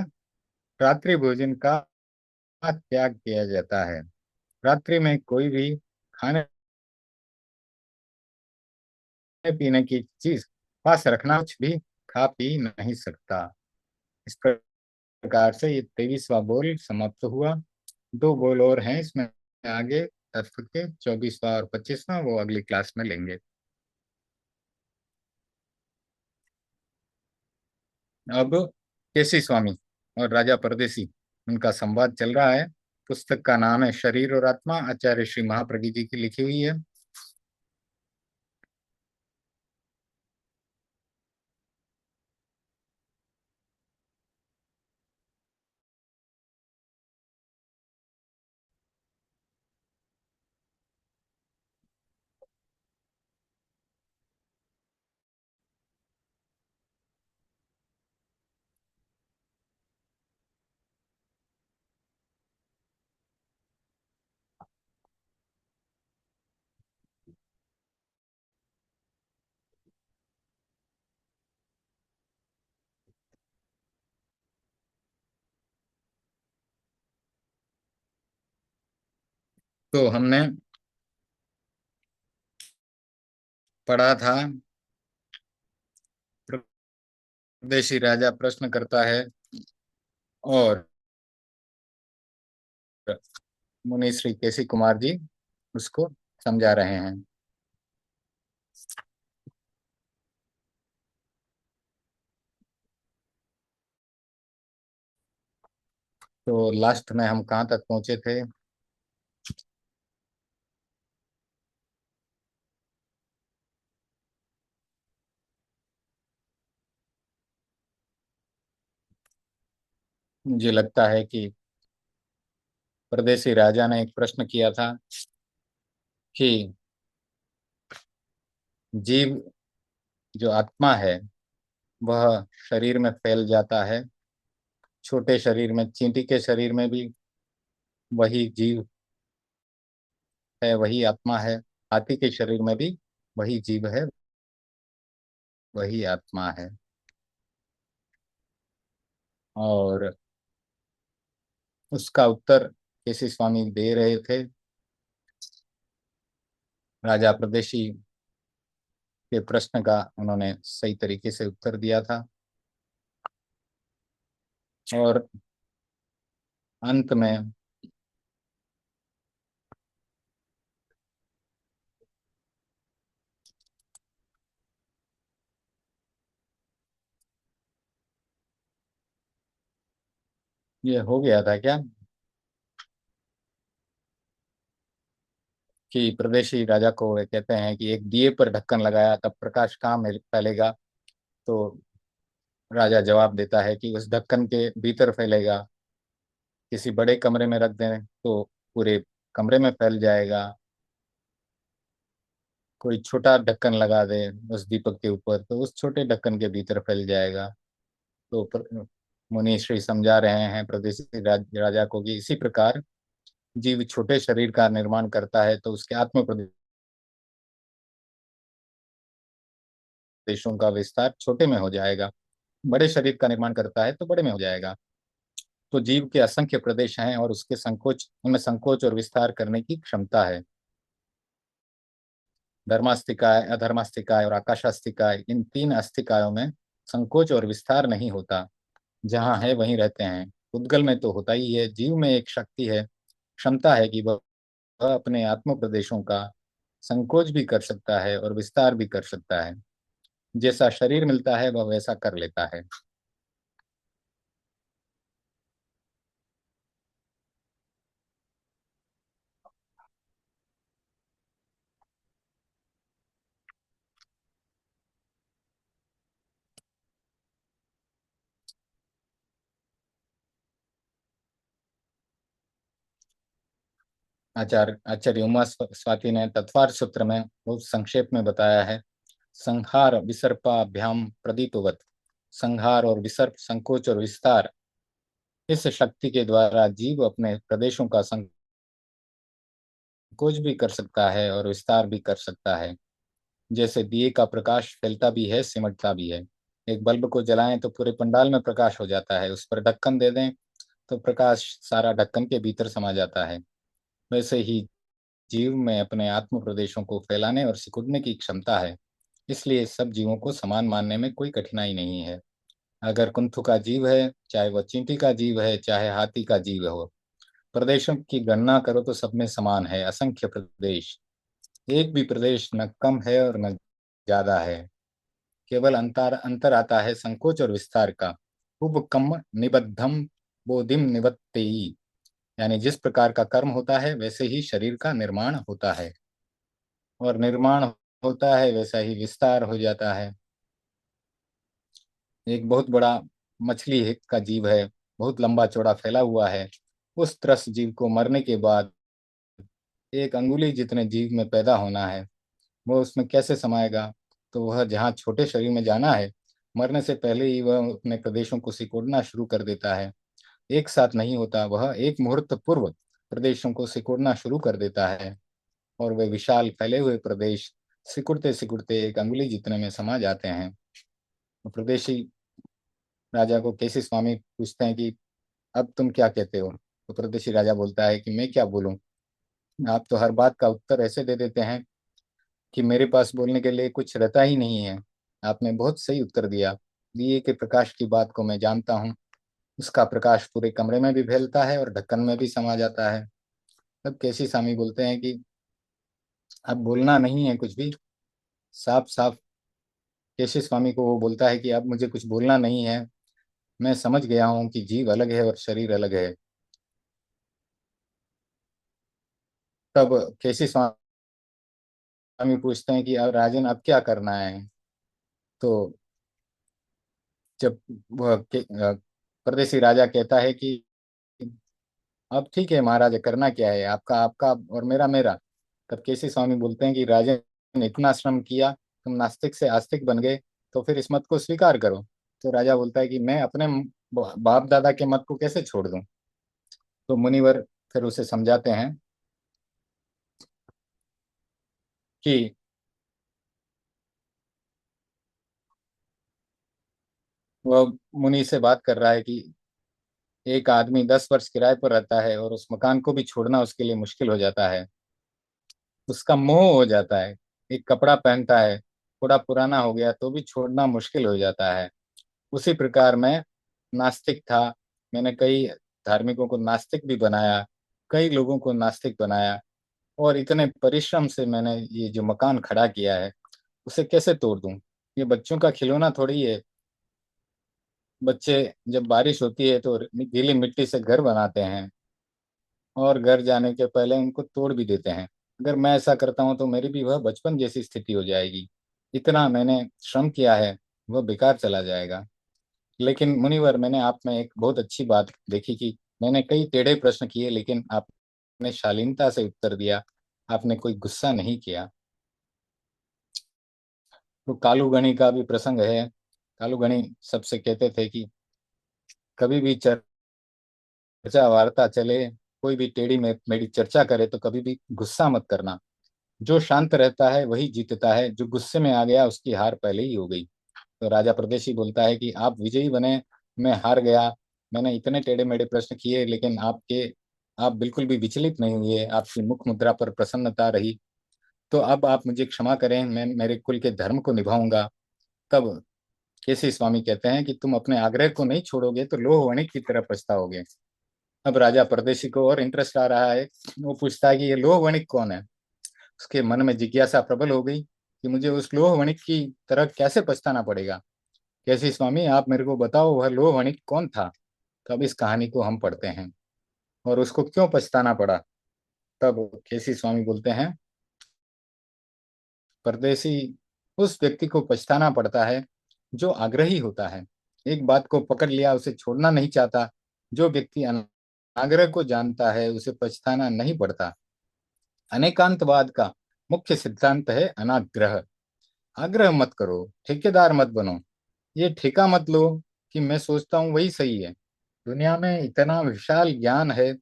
रात्रि भोजन का त्याग किया जाता है। रात्रि में कोई भी खाने पीने की चीज पास रखना, कुछ भी खा पी नहीं सकता। इस प्रकार से ये 23वां बोल समाप्त हुआ। दो बोल और हैं इसमें आगे, तत्व के 24वां और 25वां, वो अगली क्लास में लेंगे। अब केसी स्वामी और राजा परदेसी, उनका संवाद चल रहा है। पुस्तक का नाम है शरीर और आत्मा, आचार्य श्री महाप्रज्ञ जी की लिखी हुई है। तो हमने पढ़ा था, परदेशी राजा प्रश्न करता है और मुनि श्री केसी कुमार जी उसको समझा रहे हैं। तो लास्ट में हम कहाँ तक पहुंचे थे। मुझे लगता है कि परदेसी राजा ने एक प्रश्न किया था कि जीव जो आत्मा है वह शरीर में फैल जाता है, छोटे शरीर में, चींटी के शरीर में भी वही जीव है, वही आत्मा है। हाथी के शरीर में भी वही जीव है, वही आत्मा है। और उसका उत्तर केसी स्वामी दे रहे थे। राजा प्रदेशी के प्रश्न का उन्होंने सही तरीके से उत्तर दिया था। और अंत में ये हो गया था क्या कि प्रदेशी राजा को वे कहते हैं कि एक दिए पर ढक्कन लगाया तब प्रकाश कहाँ में फैलेगा। तो राजा जवाब देता है कि उस ढक्कन के भीतर फैलेगा। किसी बड़े कमरे में रख दें तो पूरे कमरे में फैल जाएगा। कोई छोटा ढक्कन लगा दे उस दीपक के ऊपर तो उस छोटे ढक्कन के भीतर फैल जाएगा। तो मुनि श्री समझा रहे हैं प्रदेशी राजा को कि इसी प्रकार जीव छोटे शरीर का निर्माण करता है तो उसके आत्म प्रदेशों का विस्तार छोटे में हो जाएगा। बड़े शरीर का निर्माण करता है तो बड़े में हो जाएगा। तो जीव के असंख्य प्रदेश हैं और उसके संकोच, उनमें संकोच और विस्तार करने की क्षमता है। धर्मास्तिकाय, अधर्मास्तिकाय और आकाशास्तिकाय, इन तीन अस्तिकायों में संकोच और विस्तार नहीं होता। जहाँ है वहीं रहते हैं। उद्गल में तो होता ही है। जीव में एक शक्ति है, क्षमता है कि वह अपने आत्म प्रदेशों का संकोच भी कर सकता है और विस्तार भी कर सकता है। जैसा शरीर मिलता है वह वैसा कर लेता है। आचार्य आचार्य उमा स्वाति ने तत्वार सूत्र में बहुत संक्षेप में बताया है। संहार विसर्पाभ्याम प्रदीपवत, संहार और विसर्प, संकोच और विस्तार, इस शक्ति के द्वारा जीव अपने प्रदेशों का संकोच भी कर सकता है और विस्तार भी कर सकता है। जैसे दिए का प्रकाश फैलता भी है, सिमटता भी है। एक बल्ब को जलाएं तो पूरे पंडाल में प्रकाश हो जाता है, उस पर ढक्कन दे दें तो प्रकाश सारा ढक्कन के भीतर समा जाता है। वैसे ही जीव में अपने आत्म प्रदेशों को फैलाने और सिकुड़ने की क्षमता है। इसलिए सब जीवों को समान मानने में कोई कठिनाई नहीं है। अगर कुंथु का जीव है, चाहे वह चींटी का जीव है, चाहे हाथी का जीव हो, प्रदेशों की गणना करो तो सब में समान है, असंख्य प्रदेश। एक भी प्रदेश न कम है और न ज्यादा है। केवल अंतर अंतर आता है संकोच और विस्तार का। उब कम निबद्धम बोधिम निबत्तेई, यानी जिस प्रकार का कर्म होता है वैसे ही शरीर का निर्माण होता है, और निर्माण होता है वैसा ही विस्तार हो जाता है। एक बहुत बड़ा मछली का जीव है, बहुत लंबा चौड़ा फैला हुआ है। उस त्रस्त जीव को मरने के बाद एक अंगुली जितने जीव में पैदा होना है, वो उसमें कैसे समाएगा। तो वह जहाँ छोटे शरीर में जाना है, मरने से पहले ही वह अपने प्रदेशों को सिकोड़ना शुरू कर देता है। एक साथ नहीं होता, वह एक मुहूर्त पूर्व प्रदेशों को सिकोड़ना शुरू कर देता है, और वे विशाल फैले हुए प्रदेश सिकुड़ते सिकुड़ते एक अंगुली जितने में समा जाते हैं। तो प्रदेशी राजा को केसी स्वामी पूछते हैं कि अब तुम क्या कहते हो। तो प्रदेशी राजा बोलता है कि मैं क्या बोलूं, आप तो हर बात का उत्तर ऐसे दे देते हैं कि मेरे पास बोलने के लिए कुछ रहता ही नहीं है। आपने बहुत सही उत्तर दिया। दिए के प्रकाश की बात को मैं जानता हूँ। उसका प्रकाश पूरे कमरे में भी फैलता है और ढक्कन में भी समा जाता है। तब केसी स्वामी बोलते हैं कि अब बोलना नहीं है कुछ भी, साफ साफ। केसी स्वामी को वो बोलता है कि अब मुझे कुछ बोलना नहीं है, मैं समझ गया हूँ कि जीव अलग है और शरीर अलग है। तब केसी स्वामी पूछते हैं कि अब राजन अब क्या करना है। तो जब वह परदेसी राजा कहता है कि अब ठीक है महाराज, करना क्या है, आपका आपका और मेरा मेरा। तब केसी स्वामी बोलते हैं कि राजन, इतना श्रम किया, तुम नास्तिक से आस्तिक बन गए, तो फिर इस मत को स्वीकार करो। तो राजा बोलता है कि मैं अपने बाप दादा के मत को कैसे छोड़ दूं। तो मुनिवर फिर उसे समझाते हैं कि वह मुनि से बात कर रहा है कि एक आदमी 10 वर्ष किराए पर रहता है और उस मकान को भी छोड़ना उसके लिए मुश्किल हो जाता है। उसका मोह हो जाता है। एक कपड़ा पहनता है, थोड़ा पुराना हो गया तो भी छोड़ना मुश्किल हो जाता है। उसी प्रकार मैं नास्तिक था। मैंने कई धार्मिकों को नास्तिक भी बनाया, कई लोगों को नास्तिक बनाया, और इतने परिश्रम से मैंने ये जो मकान खड़ा किया है उसे कैसे तोड़ दूं। ये बच्चों का खिलौना थोड़ी है। बच्चे जब बारिश होती है तो गीली मिट्टी से घर बनाते हैं और घर जाने के पहले उनको तोड़ भी देते हैं। अगर मैं ऐसा करता हूँ तो मेरी भी वह बचपन जैसी स्थिति हो जाएगी। इतना मैंने श्रम किया है वह बेकार चला जाएगा। लेकिन मुनिवर, मैंने आप में एक बहुत अच्छी बात देखी कि मैंने कई टेढ़े प्रश्न किए लेकिन आपने शालीनता से उत्तर दिया, आपने कोई गुस्सा नहीं किया। तो कालू गणी का भी प्रसंग है। कालू गणी सबसे कहते थे कि कभी भी चर्चा वार्ता चले, कोई भी टेढ़ी मेढ़ी चर्चा करे तो कभी भी गुस्सा मत करना। जो शांत रहता है वही जीतता है, जो गुस्से में आ गया उसकी हार पहले ही हो गई। तो राजा परदेशी बोलता है कि आप विजयी बने, मैं हार गया। मैंने इतने टेढ़े मेढ़े प्रश्न किए लेकिन आप बिल्कुल भी विचलित नहीं हुए, आपकी मुख मुद्रा पर प्रसन्नता रही। तो अब आप मुझे क्षमा करें, मैं मेरे कुल के धर्म को निभाऊंगा। तब केसी स्वामी कहते हैं कि तुम अपने आग्रह को नहीं छोड़ोगे तो लोह वणिक की तरह पछताओगे। अब राजा परदेशी को और इंटरेस्ट आ रहा है। वो पूछता है कि ये लोह वणिक कौन है। उसके मन में जिज्ञासा प्रबल हो गई कि मुझे उस लोह वणिक की तरह कैसे पछताना पड़ेगा। कैसी स्वामी, आप मेरे को बताओ वह लोह वणिक कौन था। तब इस कहानी को हम पढ़ते हैं और उसको क्यों पछताना पड़ा। तब केसी स्वामी बोलते हैं, परदेसी, उस व्यक्ति को पछताना पड़ता है जो आग्रही होता है, एक बात को पकड़ लिया उसे छोड़ना नहीं चाहता। जो व्यक्ति अनाग्रह को जानता है उसे पछताना नहीं पड़ता। अनेकांतवाद का मुख्य सिद्धांत है अनाग्रह। आग्रह मत करो, ठेकेदार मत बनो। ये ठेका मत लो कि मैं सोचता हूँ वही सही है। दुनिया में इतना विशाल ज्ञान है,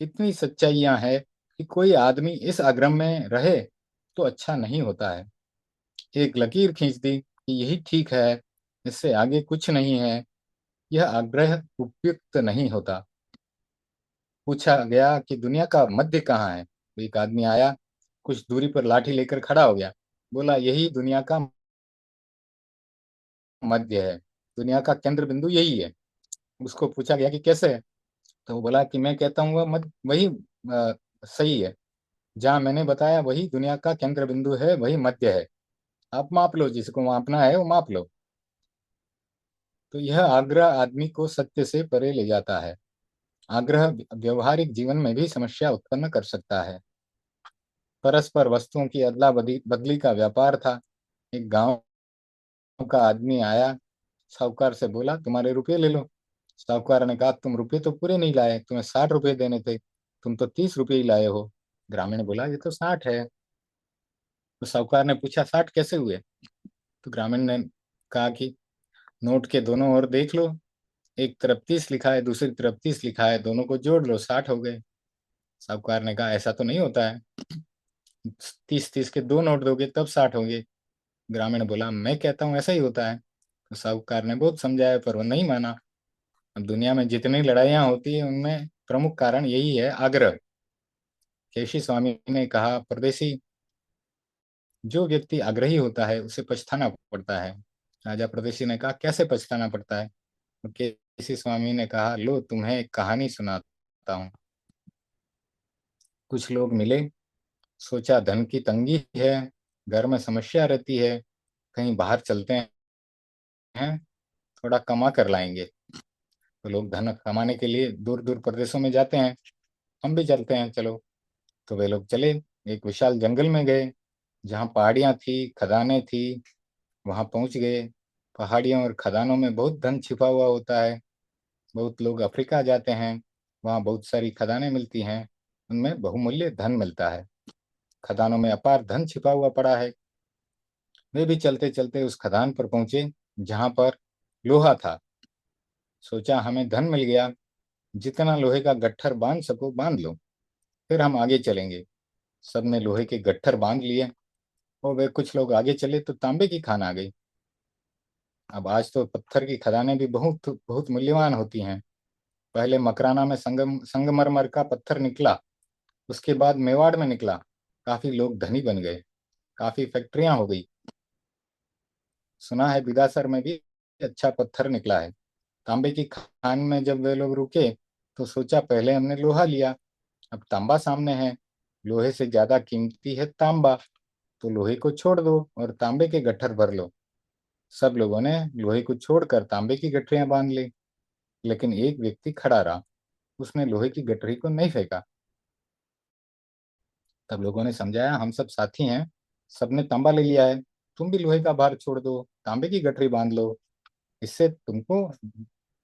इतनी सच्चाइयां है कि कोई आदमी इस आग्रह में रहे तो अच्छा नहीं होता है। एक लकीर खींच दी कि यही ठीक है, इससे आगे कुछ नहीं है, यह आग्रह उपयुक्त नहीं होता। पूछा गया कि दुनिया का मध्य कहाँ है, तो एक आदमी आया, कुछ दूरी पर लाठी लेकर खड़ा हो गया, बोला यही दुनिया का मध्य है, दुनिया का केंद्र बिंदु यही है। उसको पूछा गया कि कैसे है, तो वो बोला कि मैं कहता हूँ वह मध्य वही सही है, जहाँ मैंने बताया वही दुनिया का केंद्र बिंदु है, वही मध्य है। आप माप लो, जिसको मापना है वो माप लो। तो यह आग्रह आदमी को सत्य से परे ले जाता है। आग्रह व्यवहारिक जीवन में भी समस्या उत्पन्न कर सकता है। परस्पर वस्तुओं की अदला बदली का व्यापार था। एक गांव का आदमी आया, साहूकार से बोला तुम्हारे रुपये ले लो। साहूकार ने कहा तुम रुपये तो पूरे नहीं लाए, तुम्हें 60 रुपये देने थे, तुम तो 30 रुपये ही लाए हो। ग्रामीण बोला ये तो 60 है। तो साहूकार ने पूछा 60 कैसे हुए। तो ग्रामीण ने कहा कि नोट के दोनों ओर देख लो, एक तरफ 30 लिखा है, दूसरी तरफ 30 लिखा है, दोनों को जोड़ लो 60 हो गए। साहूकार ने कहा ऐसा तो नहीं होता है, 30-30 के दो नोट दोगे तब 60 होंगे। ग्रामीण बोला मैं कहता हूँ ऐसा ही होता है। तो साहूकार ने बहुत समझाया पर वो नहीं माना। अब दुनिया में जितनी लड़ाइयाँ होती है उनमें प्रमुख कारण यही है, आग्रह। केशी स्वामी ने कहा परदेसी, जो व्यक्ति आग्रही होता है उसे पछताना पड़ता है। राजा परदेशी ने कहा कैसे पछताना पड़ता है। तो केसी स्वामी ने कहा लो तुम्हें एक कहानी सुनाता हूँ। कुछ लोग मिले, सोचा धन की तंगी है, घर में समस्या रहती है, कहीं बाहर चलते हैं, थोड़ा कमा कर लाएंगे। तो लोग धन कमाने के लिए दूर दूर प्रदेशों में जाते हैं, हम भी चलते हैं चलो। तो वे लोग चले, एक विशाल जंगल में गए जहाँ पहाड़ियाँ थी, खदानें थी। वहां पहुंच गए। पहाड़ियों और खदानों में बहुत धन छिपा हुआ होता है। बहुत लोग अफ्रीका जाते हैं, वहाँ बहुत सारी खदानें मिलती हैं, उनमें बहुमूल्य धन मिलता है। खदानों में अपार धन छिपा हुआ पड़ा है। वे भी चलते चलते उस खदान पर पहुंचे जहां पर लोहा था। सोचा हमें धन मिल गया, जितना लोहे का गट्ठर बांध सको बांध लो, फिर हम आगे चलेंगे। सबने लोहे के गट्ठर बांध लिए और वे कुछ लोग आगे चले तो तांबे की खान आ गई। अब आज तो पत्थर की खदानें भी बहुत बहुत मूल्यवान होती हैं। पहले मकराना में संगमरमर का पत्थर निकला, उसके बाद मेवाड़ में निकला। काफी लोग धनी बन गए, काफी फैक्ट्रियां हो गई। सुना है बिदासर में भी अच्छा पत्थर निकला है। तांबे की खान में जब वे लोग रुके तो सोचा पहले हमने लोहा लिया, अब तांबा सामने है, लोहे से ज्यादा कीमती है तांबा, तो लोहे को छोड़ दो और तांबे के गट्ठर भर लो। सब लोगों ने लोहे को छोड़कर तांबे की गठरियां बांध ली, लेकिन एक व्यक्ति खड़ा रहा, उसने लोहे की गठरी को नहीं फेंका। तब लोगों ने समझाया हम सब साथी हैं, सबने तांबा ले लिया है, तुम भी लोहे का भार छोड़ दो, तांबे की गठरी बांध लो, इससे तुमको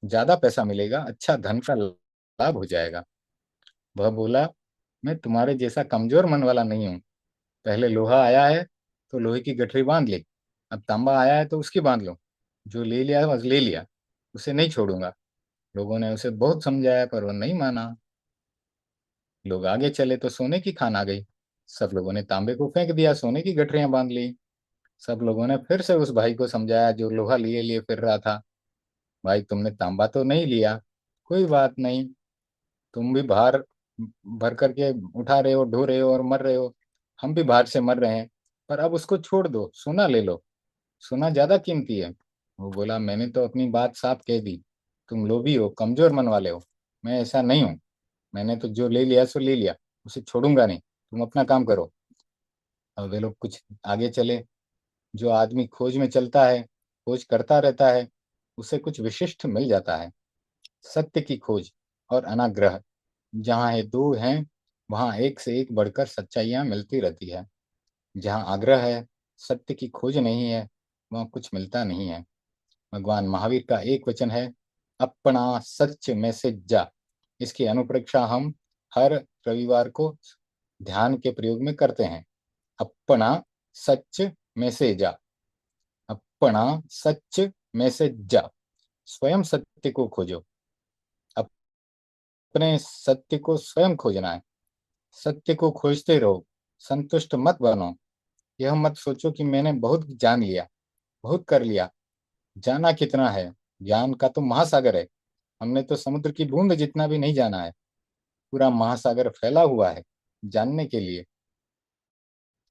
ज्यादा पैसा मिलेगा, अच्छा धन का लाभ हो जाएगा। वह बोला मैं तुम्हारे जैसा कमजोर मन वाला नहीं हूँ। पहले लोहा आया है तो लोहे की गठरी बांध ली, अब तांबा आया है तो उसकी बांध लो। जो ले लिया बस ले लिया, उसे नहीं छोड़ूंगा। लोगों ने उसे बहुत समझाया पर वह नहीं माना। लोग आगे चले तो सोने की खान आ गई। सब लोगों ने तांबे को फेंक दिया, सोने की गठरियां बांध ली। सब लोगों ने फिर से उस भाई को समझाया जो लोहा लिए लिए फिर रहा था, भाई तुमने तांबा तो नहीं लिया, कोई बात नहीं, तुम भी भार भर करके उठा रहे हो, ढो रहे हो और मर रहे हो, हम भी भार से मर रहे हैं, पर अब उसको छोड़ दो, सोना ले लो, सोना ज्यादा कीमती है। वो बोला मैंने तो अपनी बात साफ कह दी, तुम लोभी हो, कमजोर मन वाले हो, मैं ऐसा नहीं हूँ। मैंने तो जो ले लिया सो ले लिया, उसे छोड़ूंगा नहीं, तुम अपना काम करो। अब वे लोग कुछ आगे चले। जो आदमी खोज में चलता है, खोज करता रहता है, उसे कुछ विशिष्ट मिल जाता है। सत्य की खोज और अनाग्रह, जहाँ है दो हैं वहाँ एक से एक बढ़कर सच्चाइयाँ मिलती रहती है। जहाँ आग्रह है, सत्य की खोज नहीं है, वहाँ कुछ मिलता नहीं है। भगवान महावीर का एक वचन है, अपना सच में से जा। इसकी अनुप्रेक्षा हम हर रविवार को ध्यान के प्रयोग में करते हैं। अपना सच में से जा, अपना सच में से जा, स्वयं सत्य को खोजो। अपने सत्य को स्वयं खोजना है, सत्य को खोजते रहो, संतुष्ट मत बनो। यह मत सोचो कि मैंने बहुत जान लिया, बहुत कर लिया। जाना कितना है, ज्ञान का तो महासागर है, हमने तो समुद्र की बूंद जितना भी नहीं जाना है। पूरा महासागर फैला हुआ है जानने के लिए।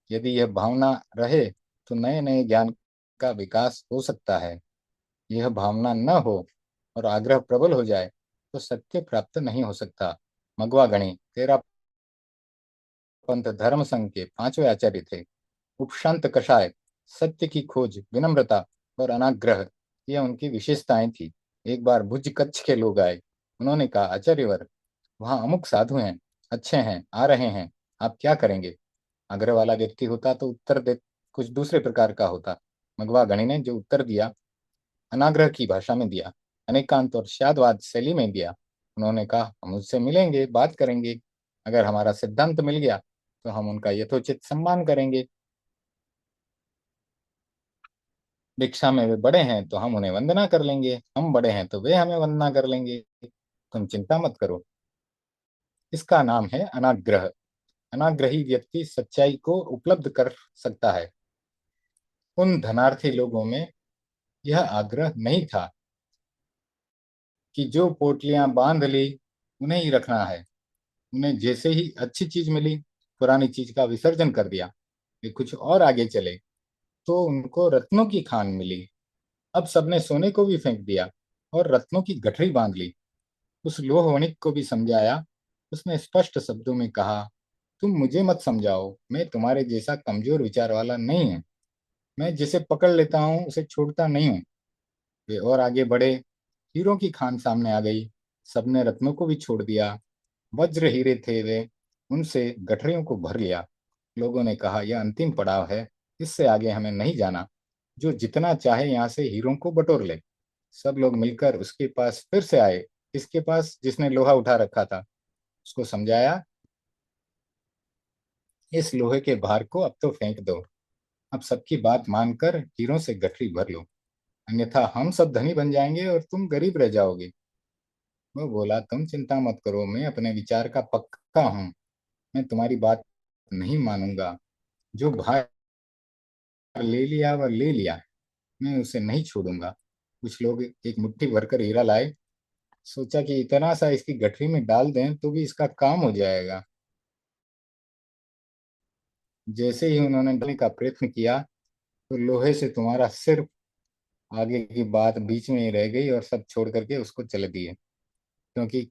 यदि यह भावना रहे तो नए नए ज्ञान का विकास हो सकता है। यह भावना न हो और आग्रह प्रबल हो जाए तो सत्य प्राप्त नहीं हो सकता। मगवा गणी तेरा पंथ धर्म संघ के पांचवें आचार्य थे। उपशांत कषाय, सत्य की खोज, विनम्रता और अनाग्रह, ये उनकी विशेषताएं थी। एक बार भुज कच्छ के लोग आए। उन्होंने कहा आचार्यवर, वहाँ अमुक साधु हैं, अच्छे हैं, आ रहे हैं, आप क्या करेंगे? आग्रह वाला व्यक्ति होता तो उत्तर दे कुछ दूसरे प्रकार का होता। मगवा गणी ने जो उत्तर दिया अनाग्रह की भाषा में दिया, अनेकांत और शादवाद शैली में दिया। उन्होंने कहा हम उससे मिलेंगे, बात करेंगे, अगर हमारा सिद्धांत मिल गया तो हम उनका यथोचित सम्मान करेंगे। दीक्षा में वे बड़े हैं तो हम उन्हें वंदना कर लेंगे, हम बड़े हैं तो वे हमें वंदना कर लेंगे, तुम चिंता मत करो। इसका नाम है अनाग्रह। अनाग्रही व्यक्ति सच्चाई को उपलब्ध कर सकता है। उन धनार्थी लोगों में यह आग्रह नहीं था कि जो पोटलियां बांध ली उन्हें ही रखना है। उन्हें जैसे ही अच्छी चीज मिली पुरानी चीज का विसर्जन कर दिया। वे कुछ और आगे चले तो उनको रत्नों की खान मिली। अब सबने सोने को भी फेंक दिया और रत्नों की गठरी बांध ली। उस लोह वणिक को भी समझाया। उसने स्पष्ट शब्दों में कहा, तुम मुझे मत समझाओ, मैं तुम्हारे जैसा कमजोर विचार वाला नहीं हूँ। मैं जिसे पकड़ लेता हूँ उसे छोड़ता नहीं हूँ। वे और आगे बढ़े। हीरों की खान सामने आ गई। सबने रत्नों को भी छोड़ दिया। वज्र हीरे थे वे, उनसे गठरियों को भर लिया। लोगों ने कहा यह अंतिम पड़ाव है, इससे आगे हमें नहीं जाना। जो जितना चाहे यहाँ से हीरों को बटोर ले। सब लोग मिलकर उसके पास फिर से आए। इसके पास जिसने लोहा उठा रखा था, उसको समझाया, इस लोहे के भार को अब तो फेंक दो। अब सबकी बात मानकर हीरों से गठरी भर लो, अन्यथा हम सब धनी बन जाएंगे और तुम गरीब रह जाओगे। वो बोला, तुम चिंता मत करो, मैं अपने विचार का पक्का हूँ। मैं तुम्हारी बात नहीं मानूंगा। जो भार ले लिया वह ले लिया, मैं उसे नहीं छोड़ूंगा। कुछ लोग एक मुट्ठी भरकर हीरा लाए। सोचा कि इतना सा इसकी गठरी में डाल दें तो भी इसका काम हो जाएगा। जैसे ही उन्होंने डालने का प्रयत्न किया, तो लोहे से तुम्हारा सिर, आगे की बात बीच में ही रह गई और सब छोड़ करके उसको चल दिए, क्योंकि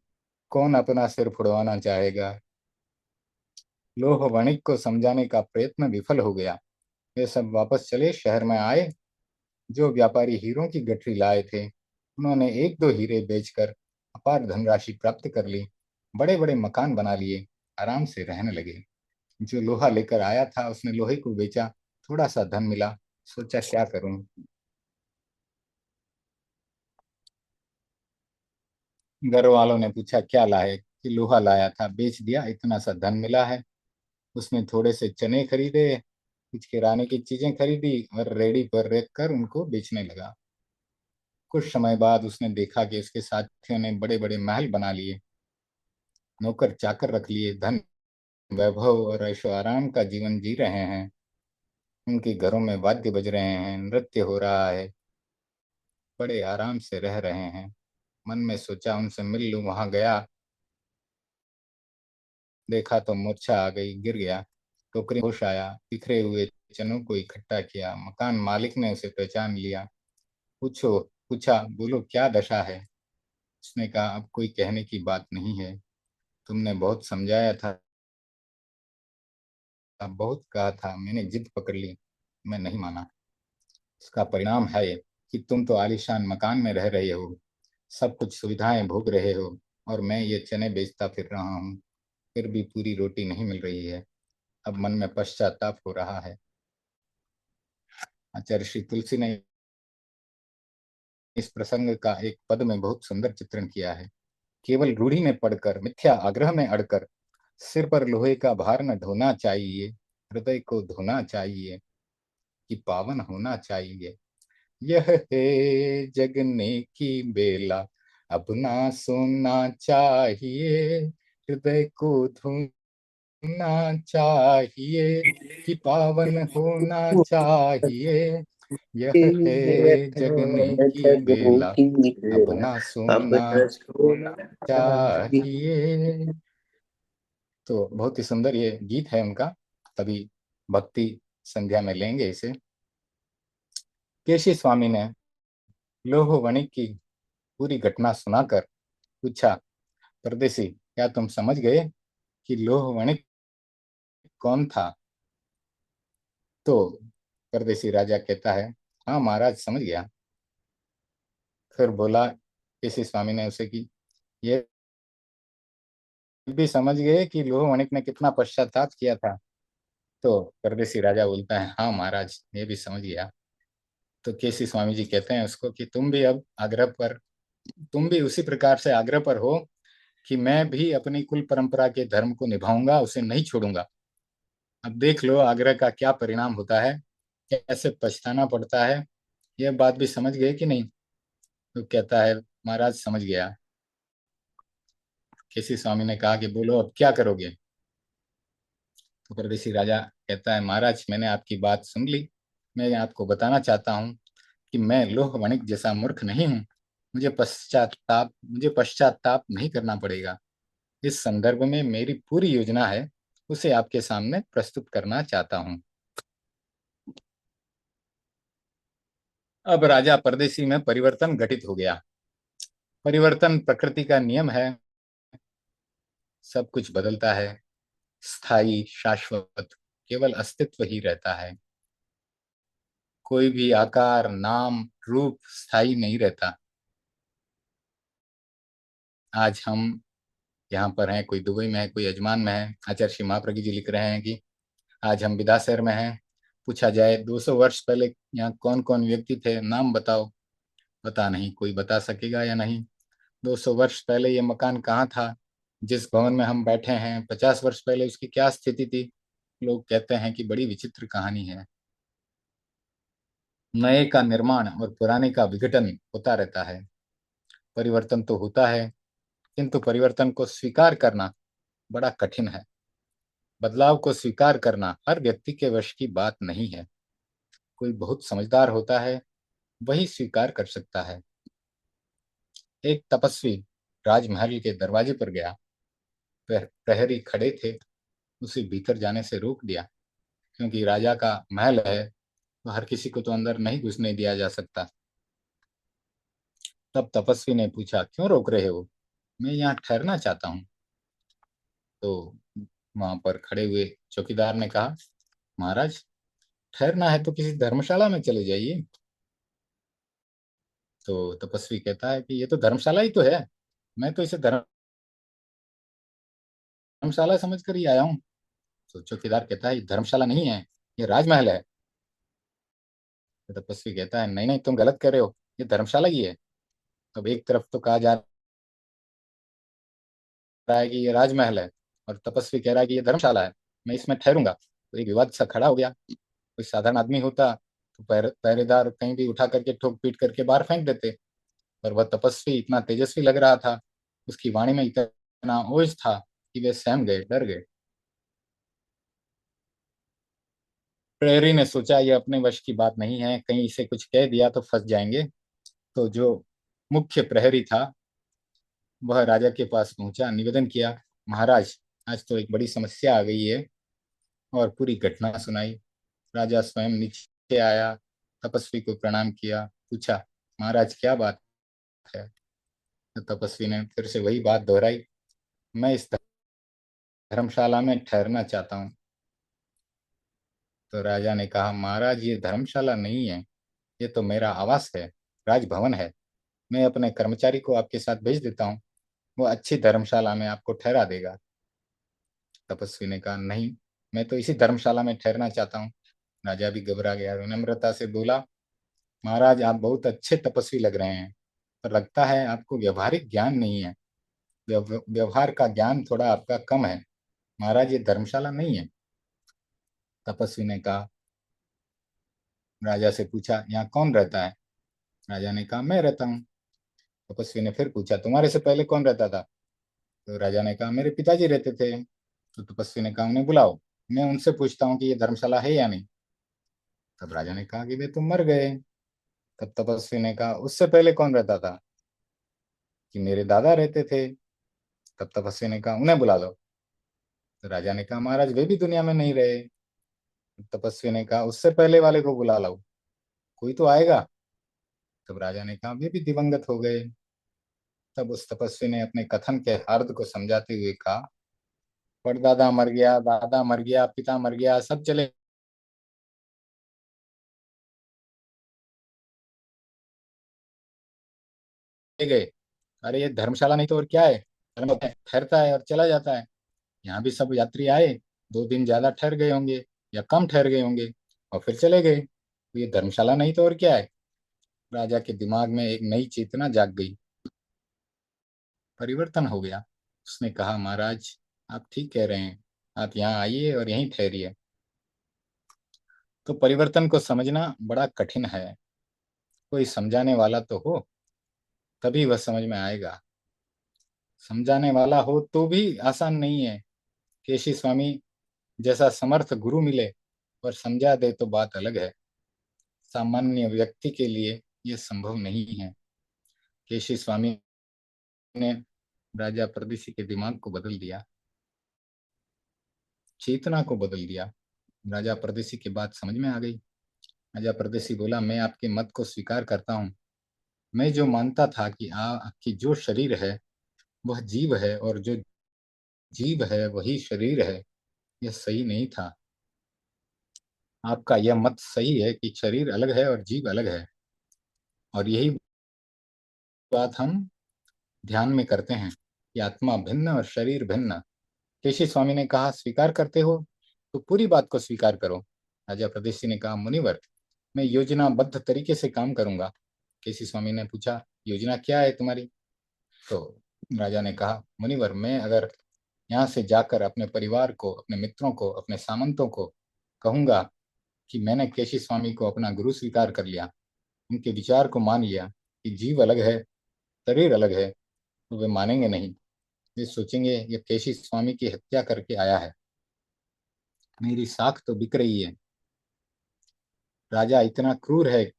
कौन अपना सिर फुड़वाना चाहेगा। लोह वणिक को समझाने का प्रयत्न विफल हो गया। वे सब वापस चले, शहर में आए। जो व्यापारी हीरों की गठरी लाए थे, उन्होंने एक दो हीरे बेचकर अपार धनराशि प्राप्त कर ली। बड़े बड़े मकान बना लिए, आराम से रहने लगे। जो लोहा लेकर आया था, उसने लोहे को बेचा, थोड़ा सा धन मिला। सोचा क्या करूं। घर वालों ने पूछा क्या लाए, कि लोहा लाया था, बेच दिया, इतना सा धन मिला है। उसने थोड़े से चने खरीदे, कुछ किराने की चीजें खरीदी और रेडी पर रख कर उनको बेचने लगा। कुछ समय बाद उसने देखा कि उसके साथियों ने बड़े बड़े महल बना लिए, नौकर चाकर रख लिए, धन वैभव और ऐशो आराम का जीवन जी रहे हैं। उनके घरों में वाद्य बज रहे हैं, नृत्य हो रहा है, बड़े आराम से रह रहे हैं। मन में सोचा उनसे मिल लूं। वहां गया, देखा तो मूर्छा आ गई, गिर गया। टोकरी होश आया, बिखरे हुए चनों को इकट्ठा किया। मकान मालिक ने उसे पहचान लिया। पूछो पूछा, बोलो क्या दशा है। उसने कहा, अब कोई कहने की बात नहीं है। तुमने बहुत समझाया था, बहुत कहा था, मैंने जिद पकड़ ली, मैं नहीं माना। इसका परिणाम है कि तुम तो आलीशान मकान में रह रहे हो, सब कुछ सुविधाएं भोग रहे हो, और मैं ये चने बेचता फिर रहा हूँ, फिर भी पूरी रोटी नहीं मिल रही है। अब मन में पश्चाताप हो रहा है। आचार्य श्री तुलसी ने इस प्रसंग का एक पद में बहुत सुंदर चित्रण किया है। केवल रूढ़ी में पढ़कर, मिथ्या आग्रह में अड़कर सिर पर लोहे का भार न ढोना चाहिए, हृदय को धोना चाहिए, कि पावन होना चाहिए। यह है जगने की बेला, अब ना सोना चाहिए, हृदय को धोना चाहिए, कि पावन होना चाहिए। यह है जगने की जगने बेला, की अब बेला, ना अब सोना न सोना चाहिए। चाहिए। तो बहुत ही सुंदर ये गीत है उनका। तभी भक्ति संध्या में लेंगे इसे। केशी स्वामी ने लोह वणिक की पूरी घटना सुनाकर पूछा, परदेसी, क्या तुम समझ गए कि लोह वणिक कौन था? तो परदेसी राजा कहता है, हाँ महाराज, समझ गया। फिर बोला केशी स्वामी ने उसे कि ये भी समझ गए कि लोह वणिक ने कितना पश्चाताप किया था? तो परदेसी राजा बोलता है, हाँ महाराज, ये भी समझ गया। तो केसी स्वामी जी कहते हैं उसको कि तुम भी उसी प्रकार से आग्रह पर हो, कि मैं भी अपनी कुल परंपरा के धर्म को निभाऊंगा, उसे नहीं छोड़ूंगा। अब देख लो आग्रह का क्या परिणाम होता है, कैसे पछताना पड़ता है। यह बात भी समझ गए कि नहीं? तो कहता है, महाराज समझ गया। केसी स्वामी ने कहा कि बोलो अब क्या करोगे? तो परदेसी राजा कहता है, महाराज मैंने आपकी बात सुन ली। मैं आपको बताना चाहता हूँ कि मैं लोह वणिक जैसा मूर्ख नहीं हूँ। मुझे पश्चाताप नहीं करना पड़ेगा। इस संदर्भ में मेरी पूरी योजना है, उसे आपके सामने प्रस्तुत करना चाहता हूँ। अब राजा परदेशी में परिवर्तन घटित हो गया। परिवर्तन प्रकृति का नियम है, सब कुछ बदलता है। स्थायी, शाश्वत केवल अस्तित्व ही रहता है। कोई भी आकार, नाम, रूप स्थायी नहीं रहता। आज हम यहाँ पर हैं, कोई दुबई में है, कोई अजमान में है। आचार्य श्री महाप्रज्ञ जी लिख रहे हैं कि आज हम बिदासर में हैं। पूछा जाए 200 वर्ष पहले यहाँ कौन कौन व्यक्ति थे, नाम बताओ, पता नहीं, कोई बता सकेगा या नहीं? 200 वर्ष पहले ये मकान कहाँ था? जिस भवन में हम बैठे हैं 50 वर्ष पहले उसकी क्या स्थिति थी? लोग कहते हैं कि बड़ी विचित्र कहानी है। नए का निर्माण और पुराने का विघटन होता रहता है। परिवर्तन तो होता है, किंतु परिवर्तन को स्वीकार करना बड़ा कठिन है। बदलाव को स्वीकार करना हर व्यक्ति के वश की बात नहीं है। कोई बहुत समझदार होता है, वही स्वीकार कर सकता है। एक तपस्वी राजमहल के दरवाजे पर गया। प्रहरी खड़े थे, उसे भीतर जाने से रोक दिया, क्योंकि राजा का महल है, तो हर किसी को तो अंदर नहीं घुसने दिया जा सकता। तब तपस्वी ने पूछा, क्यों रोक रहे हो? मैं यहाँ ठहरना चाहता हूँ। तो वहां पर खड़े हुए चौकीदार ने कहा, महाराज, ठहरना है तो किसी धर्मशाला में चले जाइए। तो तपस्वी कहता है कि ये तो धर्मशाला ही तो है, मैं तो इसे धर्मशाला समझकर ही आया हूँ। तो चौकीदार कहता है, ये धर्मशाला नहीं है, ये राजमहल है। तो तपस्वी कहता है, नहीं नहीं, तुम गलत कह रहे हो, ये धर्मशाला ही है। अब एक तरफ तो कहा जा रहा है कि ये राजमहल है, और तपस्वी कह रहा है कि ये धर्मशाला है, मैं इसमें ठहरूंगा। तो एक विवाद सा खड़ा हो गया। कोई साधारण आदमी होता तो पहरेदार कहीं भी उठा करके ठोक पीट करके बाहर फेंक देते, पर वह तपस्वी इतना तेजस्वी लग रहा था, उसकी वाणी में इतना ओज था कि वे सहम गए, डर गए। प्रहरी ने सोचा, ये अपने वश की बात नहीं है, कहीं इसे कुछ कह दिया तो फंस जाएंगे। तो जो मुख्य प्रहरी था वह राजा के पास पहुंचा, निवेदन किया, महाराज, आज तो एक बड़ी समस्या आ गई है, और पूरी घटना सुनाई। राजा स्वयं नीचे आया, तपस्वी को प्रणाम किया, पूछा, महाराज क्या बात है? तो तपस्वी ने फिर से वही बात दोहराई, मैं इस धर्मशाला में ठहरना चाहता हूँ। तो राजा ने कहा, महाराज, ये धर्मशाला नहीं है, ये तो मेरा आवास है, राजभवन है। मैं अपने कर्मचारी को आपके साथ भेज देता हूँ, वो अच्छी धर्मशाला में आपको ठहरा देगा। तपस्वी ने कहा, नहीं, मैं तो इसी धर्मशाला में ठहरना चाहता हूँ। राजा भी घबरा गया, विनम्रता से बोला, महाराज, आप बहुत अच्छे तपस्वी लग रहे हैं, पर लगता है आपको व्यवहारिक ज्ञान नहीं है। व्यवहार का ज्ञान थोड़ा आपका कम है। महाराज, ये धर्मशाला नहीं है। तपस्वी ने कहा, राजा से पूछा, यहाँ कौन रहता है? राजा ने कहा, मैं रहता हूँ। तपस्वी ने फिर पूछा, तुम्हारे से पहले कौन रहता था? तो राजा ने कहा, मेरे पिताजी रहते थे। तो तपस्वी ने कहा, उन्हें बुलाओ, मैं उनसे पूछता हूँ कि ये धर्मशाला है या नहीं। तब राजा ने कहा कि वे तो मर गए। तब तपस्वी ने कहा, उससे पहले कौन रहता था? कि मेरे दादा रहते थे। तब तपस्वी ने कहा, उन्हें बुला लो। तो राजा ने कहा, महाराज, वे भी दुनिया में नहीं रहे। तपस्वी ने कहा, उससे पहले वाले को बुला लो, कोई तो आएगा। तब राजा ने कहा, वे भी दिवंगत हो गए। तब उस तपस्वी ने अपने कथन के अर्थ को समझाते हुए कहा, परदादा मर गया, दादा मर गया, पिता मर गया, सब चले गए। अरे ये धर्मशाला नहीं तो और क्या है? ठहरता है और चला जाता है। यहाँ भी सब यात्री आए, 2 दिन ज्यादा ठहर गए होंगे या कम ठहर गए होंगे, और फिर चले गए। तो ये धर्मशाला नहीं तो और क्या है? राजा के दिमाग में एक नई चेतना जाग गई, परिवर्तन हो गया। उसने कहा, महाराज, आप ठीक कह रहे हैं, आप यहाँ आइए और यहीं ठहरिए। तो परिवर्तन को समझना बड़ा कठिन है। कोई समझाने वाला तो हो, तभी वह समझ में आएगा। समझाने वाला हो तो भी आसान नहीं है। केशी स्वामी जैसा समर्थ गुरु मिले और समझा दे तो बात अलग है। सामान्य व्यक्ति के लिए यह संभव नहीं है। केशी स्वामी ने राजा परदेशी के दिमाग को बदल दिया, चेतना को बदल दिया। राजा परदेशी की बात समझ में आ गई। राजा परदेशी बोला, मैं आपके मत को स्वीकार करता हूँ। मैं जो मानता था कि जो शरीर है वह जीव है, और जो जीव है वही शरीर है, यह सही नहीं था। आपका यह मत सही है कि शरीर अलग है और जीव अलग है, और यही बात हम ध्यान में करते हैं कि आत्मा भिन्न और शरीर भिन्न। केशी स्वामी ने कहा, स्वीकार करते हो तो पूरी बात को स्वीकार करो। राजा प्रदेशी ने कहा, मुनिवर, मैं योजनाबद्ध तरीके से काम करूंगा। केसी स्वामी ने पूछा, योजना क्या है तुम्हारी? तो राजा ने कहा, मुनिवर, मैं अगर यहाँ से जाकर अपने परिवार को, अपने मित्रों को, अपने सामंतों को कहूंगा कि मैंने केशी स्वामी को अपना गुरु स्वीकार कर लिया, उनके विचार को मान लिया कि जीव अलग है, शरीर अलग है, तो वे मानेंगे नहीं। वे सोचेंगे ये केशी स्वामी की हत्या करके आया है, मेरी साख तो बिक रही है। राजा इतना क्रूर है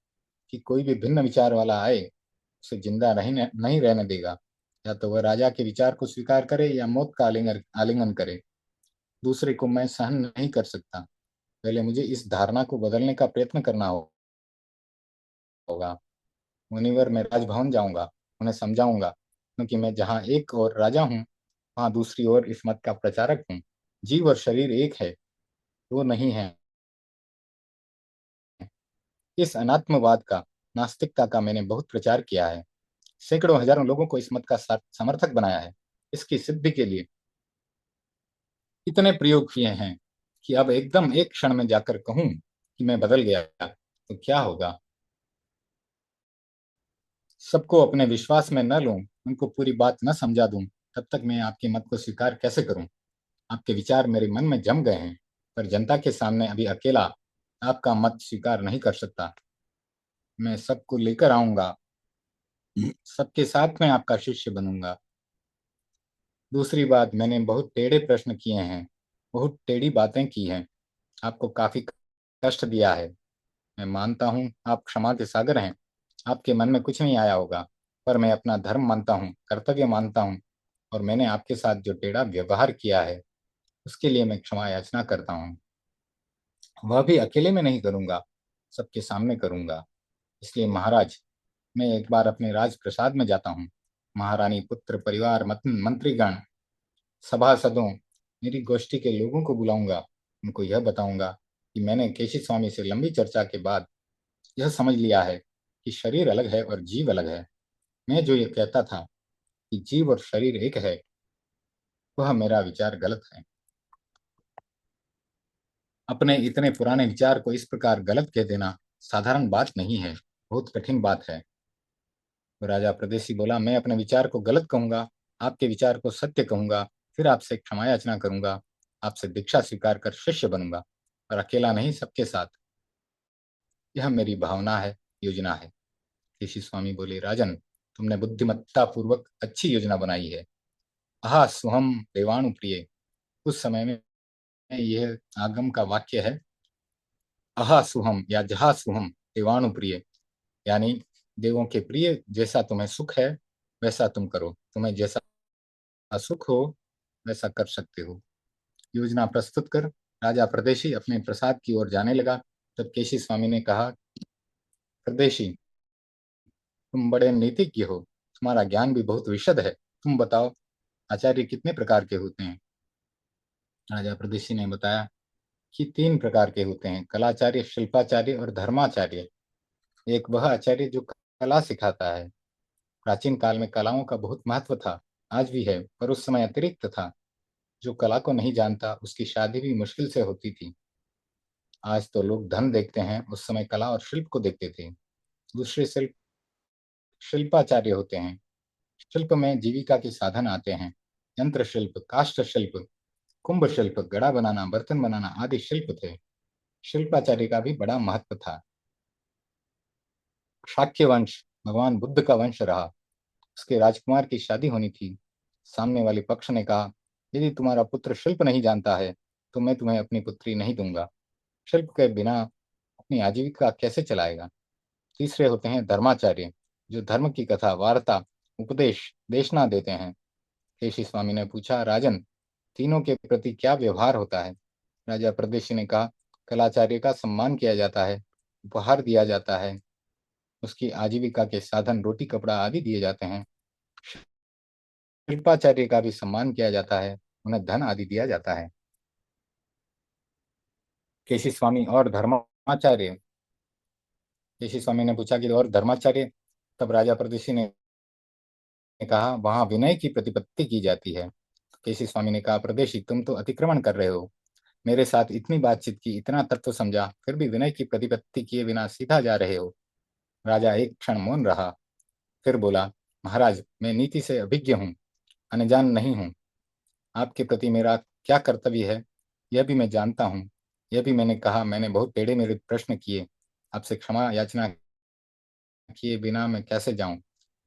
कि कोई भी भिन्न विचार वाला आए उसे जिंदा नहीं रहने देगा। या तो वह राजा के विचार को स्वीकार करे या मौत का आलिंगन आलिंगन करे। दूसरे को मैं सहन नहीं कर सकता। पहले मुझे इस धारणा को बदलने का प्रयत्न करना होगा। मुनिवर, मैं राजभवन जाऊंगा, उन्हें समझाऊंगा, क्योंकि मैं जहाँ एक और राजा हूँ, वहां दूसरी ओर इस मत का प्रचारक हूँ। जीव और शरीर एक है, वो नहीं है। इस अनात्मवाद का, नास्तिकता का मैंने बहुत प्रचार किया है, सैकड़ों हजारों लोगों को इस मत का समर्थक बनाया है। इसकी सिद्धि के लिए इतने प्रयोग किए हैं कि अब एकदम एक क्षण में जाकर कहूं कि मैं बदल गया तो क्या होगा? सबको अपने विश्वास में न लूं, उनको पूरी बात न समझा दूं, तब तक मैं आपके मत को स्वीकार कैसे करूं? आपके विचार मेरे मन में जम गए हैं, पर जनता के सामने अभी अकेला आपका मत स्वीकार नहीं कर सकता। मैं सबको लेकर आऊंगा, सबके साथ में आपका शिष्य बनूंगा। दूसरी बात, मैंने बहुत टेढ़े प्रश्न किए हैं, बहुत टेढ़ी बातें की हैं, आपको काफी कष्ट दिया है। मैं मानता हूँ आप क्षमा के सागर हैं, आपके मन में कुछ नहीं आया होगा, पर मैं अपना धर्म मानता हूँ, कर्तव्य मानता हूँ, और मैंने आपके साथ जो टेढ़ा व्यवहार किया है उसके लिए मैं क्षमा याचना करता हूँ। वह भी अकेले में नहीं करूंगा, सबके सामने करूंगा। इसलिए महाराज, मैं एक बार अपने राजप्रसाद में जाता हूँ। महारानी, पुत्र, परिवार, मंत्रीगण, सभासदों, मेरी गोष्ठी के लोगों को बुलाऊंगा। उनको यह बताऊंगा कि मैंने केशी स्वामी से लंबी चर्चा के बाद यह समझ लिया है कि शरीर अलग है और जीव अलग है। मैं जो ये कहता था कि जीव और शरीर एक है, वह मेरा विचार गलत है। अपने इतने पुराने विचार को इस प्रकार गलत कह देना साधारण बात नहीं है, बहुत कठिन बात है। तो राजा प्रदेशी बोला, मैं अपने विचार को गलत कहूंगा, आपके विचार को सत्य कहूंगा, फिर आपसे क्षमा याचना करूंगा, आपसे दीक्षा स्वीकार कर शिष्य बनूंगा, और अकेला नहीं, सबके साथ। यह मेरी भावना है, योजना है। ऋषि स्वामी बोले, राजन, तुमने बुद्धिमत्ता पूर्वक अच्छी योजना बनाई है। आहा सुहम देवाणु प्रिय। उस समय में यह आगम का वाक्य है, अहा सुहम या जहा सुहम देवाणु प्रिय, यानी देवों के प्रिय, जैसा तुम्हें सुख है वैसा तुम करो, तुम्हें जैसा सुख हो वैसा कर सकते हो। योजना प्रस्तुत कर राजा प्रदेशी अपने प्रसाद की ओर जाने लगा। तब केशी स्वामी ने कहा, प्रदेशी, तुम बड़े नीतिज्ञ हो, तुम्हारा ज्ञान भी बहुत विशद है। तुम बताओ, आचार्य कितने प्रकार के होते हैं? राजा प्रदेशी ने बताया कि 3 प्रकार के होते हैं, कलाचार्य, शिल्पाचार्य और धर्माचार्य। एक वह आचार्य जो कला सिखाता है। प्राचीन काल में कलाओं का बहुत महत्व था, आज भी है, पर उस समय अतिरिक्त था। जो कला को नहीं जानता उसकी शादी भी मुश्किल से होती थी। आज तो लोग धन देखते हैं, उस समय कला और शिल्प को देखते थे। दूसरे शिल्पाचार्य होते हैं। शिल्प में जीविका के साधन आते हैं। यंत्र शिल्प, काष्ठ शिल्प, कुंभ शिल्प, घड़ा बनाना, बर्तन बनाना आदि शिल्प थे। शिल्पाचार्य का भी बड़ा महत्व था। शाक्य वंश भगवान बुद्ध का वंश रहा। उसके राजकुमार की शादी होनी थी। सामने वाले पक्ष ने कहा, यदि तुम्हारा पुत्र शिल्प नहीं जानता है तो मैं तुम्हें अपनी पुत्री नहीं दूंगा। शिल्प के बिना अपनी आजीविका कैसे चलाएगा? तीसरे होते हैं धर्माचार्य, जो धर्म की कथा, वार्ता, उपदेश, देशना देते हैं। केशी स्वामी ने पूछा, राजन, तीनों के प्रति क्या व्यवहार होता है? राजा प्रदेशी ने कहा, कलाचार्य का सम्मान किया जाता है, उपहार दिया जाता है, उसकी आजीविका के साधन रोटी कपड़ा आदि दिए जाते हैं। शिल्पाचार्य का भी सम्मान किया जाता है, उन्हें धन आदि दिया जाता है। केशी स्वामी और धर्माचार्य केशी स्वामी ने पूछा कि और धर्माचार्य? तब राजा प्रदेशी ने कहा, वहां विनय की प्रतिपत्ति की जाती है। केसी स्वामी ने कहा, प्रदेशी, तुम तो अतिक्रमण कर रहे हो। मेरे साथ इतनी बातचीत की, इतना तत्व समझा, फिर भी विनय की प्रतिपत्ति किए बिना सीधा जा रहे हो। राजा एक क्षण मौन रहा, फिर बोला, महाराज, मैं नीति से अभिज्ञ हूँ, अनजान नहीं हूँ। आपके प्रति मेरा क्या कर्तव्य है यह भी मैं जानता हूँ। यह भी मैंने कहा, मैंने बहुत टेढ़े मेढ़े प्रश्न किए, आपसे क्षमा याचना किए बिना मैं कैसे जाऊं।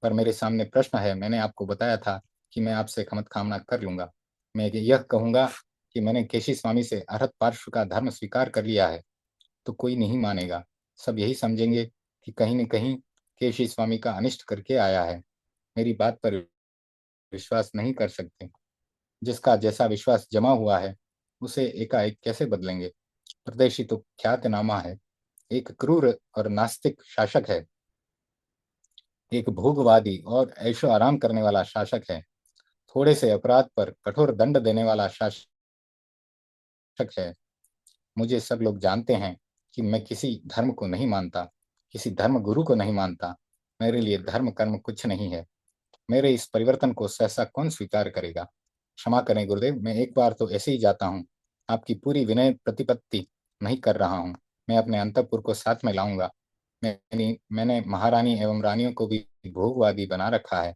पर मेरे सामने प्रश्न है। मैंने आपको बताया था कि मैं आपसे क्षमत कामना कर लूंगा। मैं यह कहूंगा कि मैंने केशी स्वामी से अरहत पार्श्व का धर्म स्वीकार कर लिया है, तो कोई नहीं मानेगा। सब यही समझेंगे कि कहीं न कहीं केशी स्वामी का अनिष्ट करके आया है। मेरी बात पर विश्वास नहीं कर सकते। जिसका जैसा विश्वास जमा हुआ है उसे एकाएक कैसे बदलेंगे। परदेशी तो ख्यातनामा है, एक क्रूर और नास्तिक शासक है, एक भोगवादी और ऐशो आराम करने वाला शासक है, थोड़े से अपराध पर कठोर दंड देने वाला शासक है। मुझे सब लोग जानते हैं कि मैं किसी धर्म को नहीं मानता, किसी धर्म गुरु को नहीं मानता। मेरे लिए धर्म कर्म कुछ नहीं है। मेरे इस परिवर्तन को सहसा कौन स्वीकार करेगा। क्षमा करें गुरुदेव, मैं एक बार तो ऐसे ही जाता हूँ। आपकी पूरी विनय प्रतिपत्ति नहीं कर रहा हूँ। मैं अपने अंतःपुर को साथ में लाऊंगा। मैंने महारानी एवं रानियों को भी भोगवादी बना रखा है,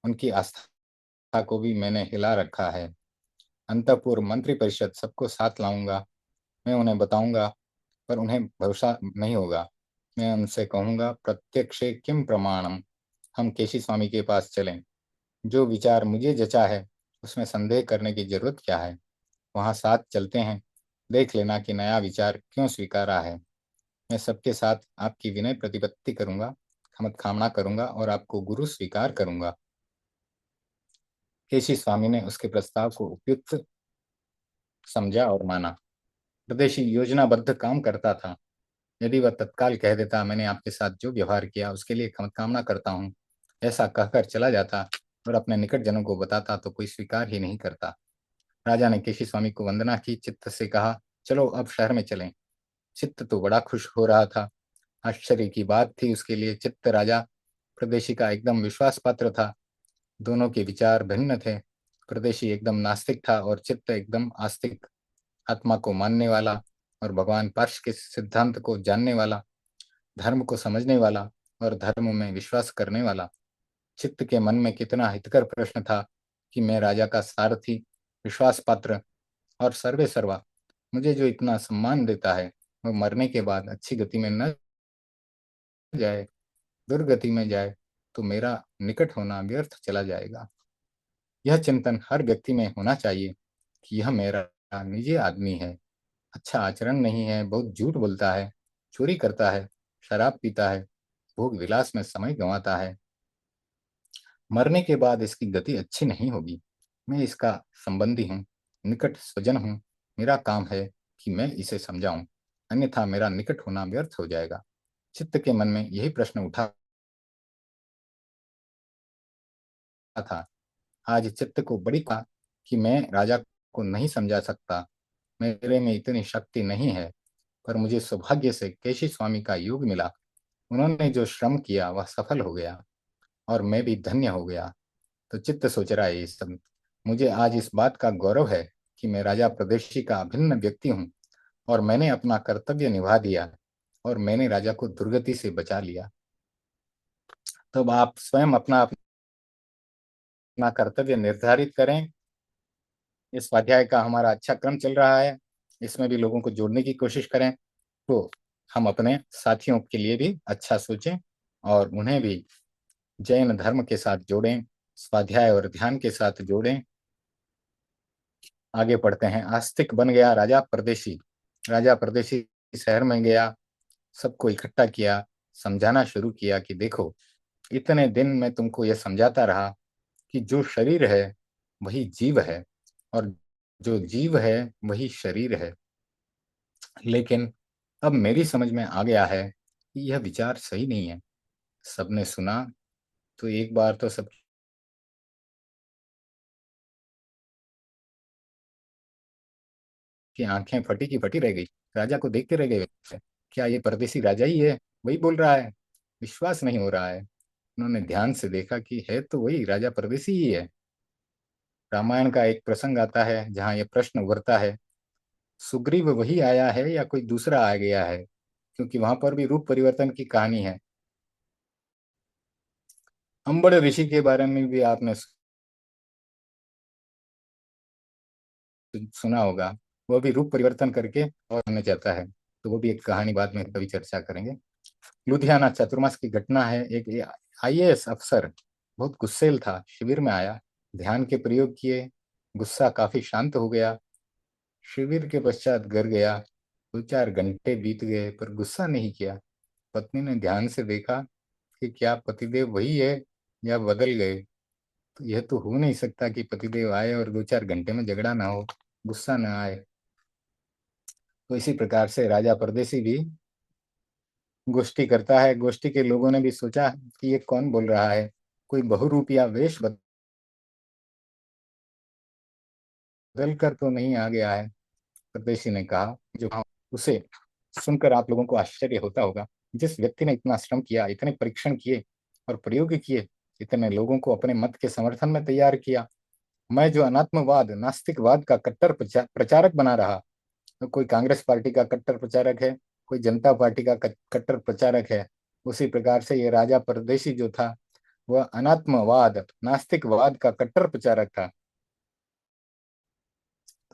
उनकी आस्था को भी मैंने हिला रखा है। अंतःपुर मंत्री परिषद सबको साथ लाऊंगा। मैं उन्हें बताऊंगा, पर उन्हें भरोसा नहीं होगा। मैं उनसे कहूंगा, प्रत्यक्षे किम प्रमाणम। हम केशी स्वामी के पास चलें। जो विचार मुझे जचा है उसमें संदेह करने की जरूरत क्या है। वहां साथ चलते हैं, देख लेना कि नया विचार क्यों स्वीकारा है। मैं सबके साथ आपकी विनय प्रतिपत्ति करूंगा, क्षमत कामना करूंगा और आपको गुरु स्वीकार करूंगा। केशी स्वामी ने उसके प्रस्ताव को उपयुक्त समझा और माना। प्रदेशी योजनाबद्ध काम करता था। यदि वह तत्काल कह देता, मैंने आपके साथ जो व्यवहार किया उसके लिए क्षमा कामना करता हूँ, ऐसा कहकर चला जाता और अपने निकट जनों को बताता, तो कोई स्वीकार ही नहीं करता। राजा ने केशी स्वामी को वंदना की, चित्त से कहा, चलो अब शहर में चलें। चित्त तो बड़ा खुश हो रहा था। आश्चर्य की बात थी उसके लिए। चित्त राजा प्रदेशी का एकदम विश्वास पात्र था। दोनों के विचार भिन्न थे। प्रदेशी एकदम नास्तिक था और चित्त एकदम आस्तिक, आत्मा को मानने वाला और भगवान पार्श के सिद्धांत को जानने वाला, धर्म को समझने वाला और धर्म में विश्वास करने वाला। चित्त के मन में कितना हितकर प्रश्न था कि मैं राजा का सारथी, विश्वास पात्र और सर्वे सर्वा, मुझे जो इतना सम्मान देता है वह मरने के बाद अच्छी गति में न जाए, दुर्गति में जाए तो मेरा निकट होना व्यर्थ चला जाएगा। यह चिंतन हर व्यक्ति में होना चाहिए कि यह मेरा निजी आदमी है, अच्छा आचरण नहीं है, बहुत झूठ बोलता है, चोरी करता है, शराब पीता है, भोग विलास में समय गंवाता है। मरने के बाद इसकी गति अच्छी नहीं होगी। मैं इसका संबंधी हूँ, निकट स्वजन हूँ। मेरा काम है कि मैं इसे समझाऊं, अन्यथा मेरा निकट होना व्यर्थ हो जाएगा। चित्त के मन में यही प्रश्न उठा था। आज चित्त को बड़ी था कि मैं राजा को नहीं समझा सकता, मेरे में इतनी शक्ति नहीं है। पर मुझे सौभाग्य से केशी स्वामी का योग मिला। उन्होंने जो श्रम किया वह सफल हो गया और मैं भी धन्य हो गया। तो चित्त सोच रहा है ये सब। मुझे आज इस बात का गौरव है कि मैं राजा प्रदेशी का अभिन्न व्यक्ति हूँ और मैंने अपना कर्तव्य निभा दिया और मैंने राजा को दुर्गति से बचा लिया। तब आप स्वयं अपना अपना कर्तव्य निर्धारित करें। इस स्वाध्याय का हमारा अच्छा क्रम चल रहा है, इसमें भी लोगों को जोड़ने की कोशिश करें। तो हम अपने साथियों के लिए भी अच्छा सोचें और उन्हें भी जैन धर्म के साथ जोड़ें, स्वाध्याय और ध्यान के साथ जोड़ें। आगे पढ़ते हैं। आस्तिक बन गया राजा परदेशी। राजा परदेशी शहर में गया, सबको इकट्ठा किया, समझाना शुरू किया कि देखो, इतने दिन मैं तुमको यह समझाता रहा कि जो शरीर है वही जीव है और जो जीव है वही शरीर है। लेकिन अब मेरी समझ में आ गया है कि यह विचार सही नहीं है। सबने सुना तो एक बार तो सबकी आंखें फटी की फटी रह गई। राजा को देखते रह गए। क्या ये परदेसी राजा ही है? वही बोल रहा है। विश्वास नहीं हो रहा है। उन्होंने ध्यान से देखा कि है तो वही राजा परदेसी ही है। रामायण का एक प्रसंग आता है जहाँ यह प्रश्न उभरता है, सुग्रीव वही आया है या कोई दूसरा आ गया है, क्योंकि वहां पर भी रूप परिवर्तन की कहानी है। अंबड़ ऋषि के बारे में भी आपने सुना होगा। वो भी रूप परिवर्तन करके और बनना चाहता है, तो वो भी एक कहानी बाद में कभी चर्चा करेंगे। लुधियाना चातुर्मास की घटना है। एक आईएएस अफसर बहुत गुस्सेल था, शिविर में आया, ध्यान के प्रयोग किए, गुस्सा काफी शांत हो गया। शिविर के पश्चात घर गया। 2-4 घंटे बीत गए पर गुस्सा नहीं किया। पत्नी ने ध्यान से देखा कि क्या पतिदेव वही है या बदल गए। तो यह तो हो नहीं सकता कि पतिदेव आए और 2-4 घंटे में झगड़ा ना हो, गुस्सा ना आए। तो इसी प्रकार से राजा परदेसी भी गोष्ठी करता है। गोष्ठी के लोगों ने भी सोचा कि ये कौन बोल रहा है, कोई बहुरूप या वेश बदल कर तो नहीं आ गया है। परदेशी ने कहा, जो उसे सुनकर आप लोगों को आश्चर्य होता होगा। जिस व्यक्ति ने इतना श्रम किया, इतने परीक्षण किए और प्रयोग किए, इतने लोगों को अपने मत के समर्थन में तैयार किया, मैं जो अनात्मवाद नास्तिकवाद का कट्टर प्रचारक बना रहा, तो कोई कांग्रेस पार्टी का कट्टर प्रचारक है, कोई जनता पार्टी का कट्टर प्रचारक है। उसी प्रकार से ये राजा परदेशी जो था, वह अनात्मवाद नास्तिकवाद का कट्टर प्रचारक था।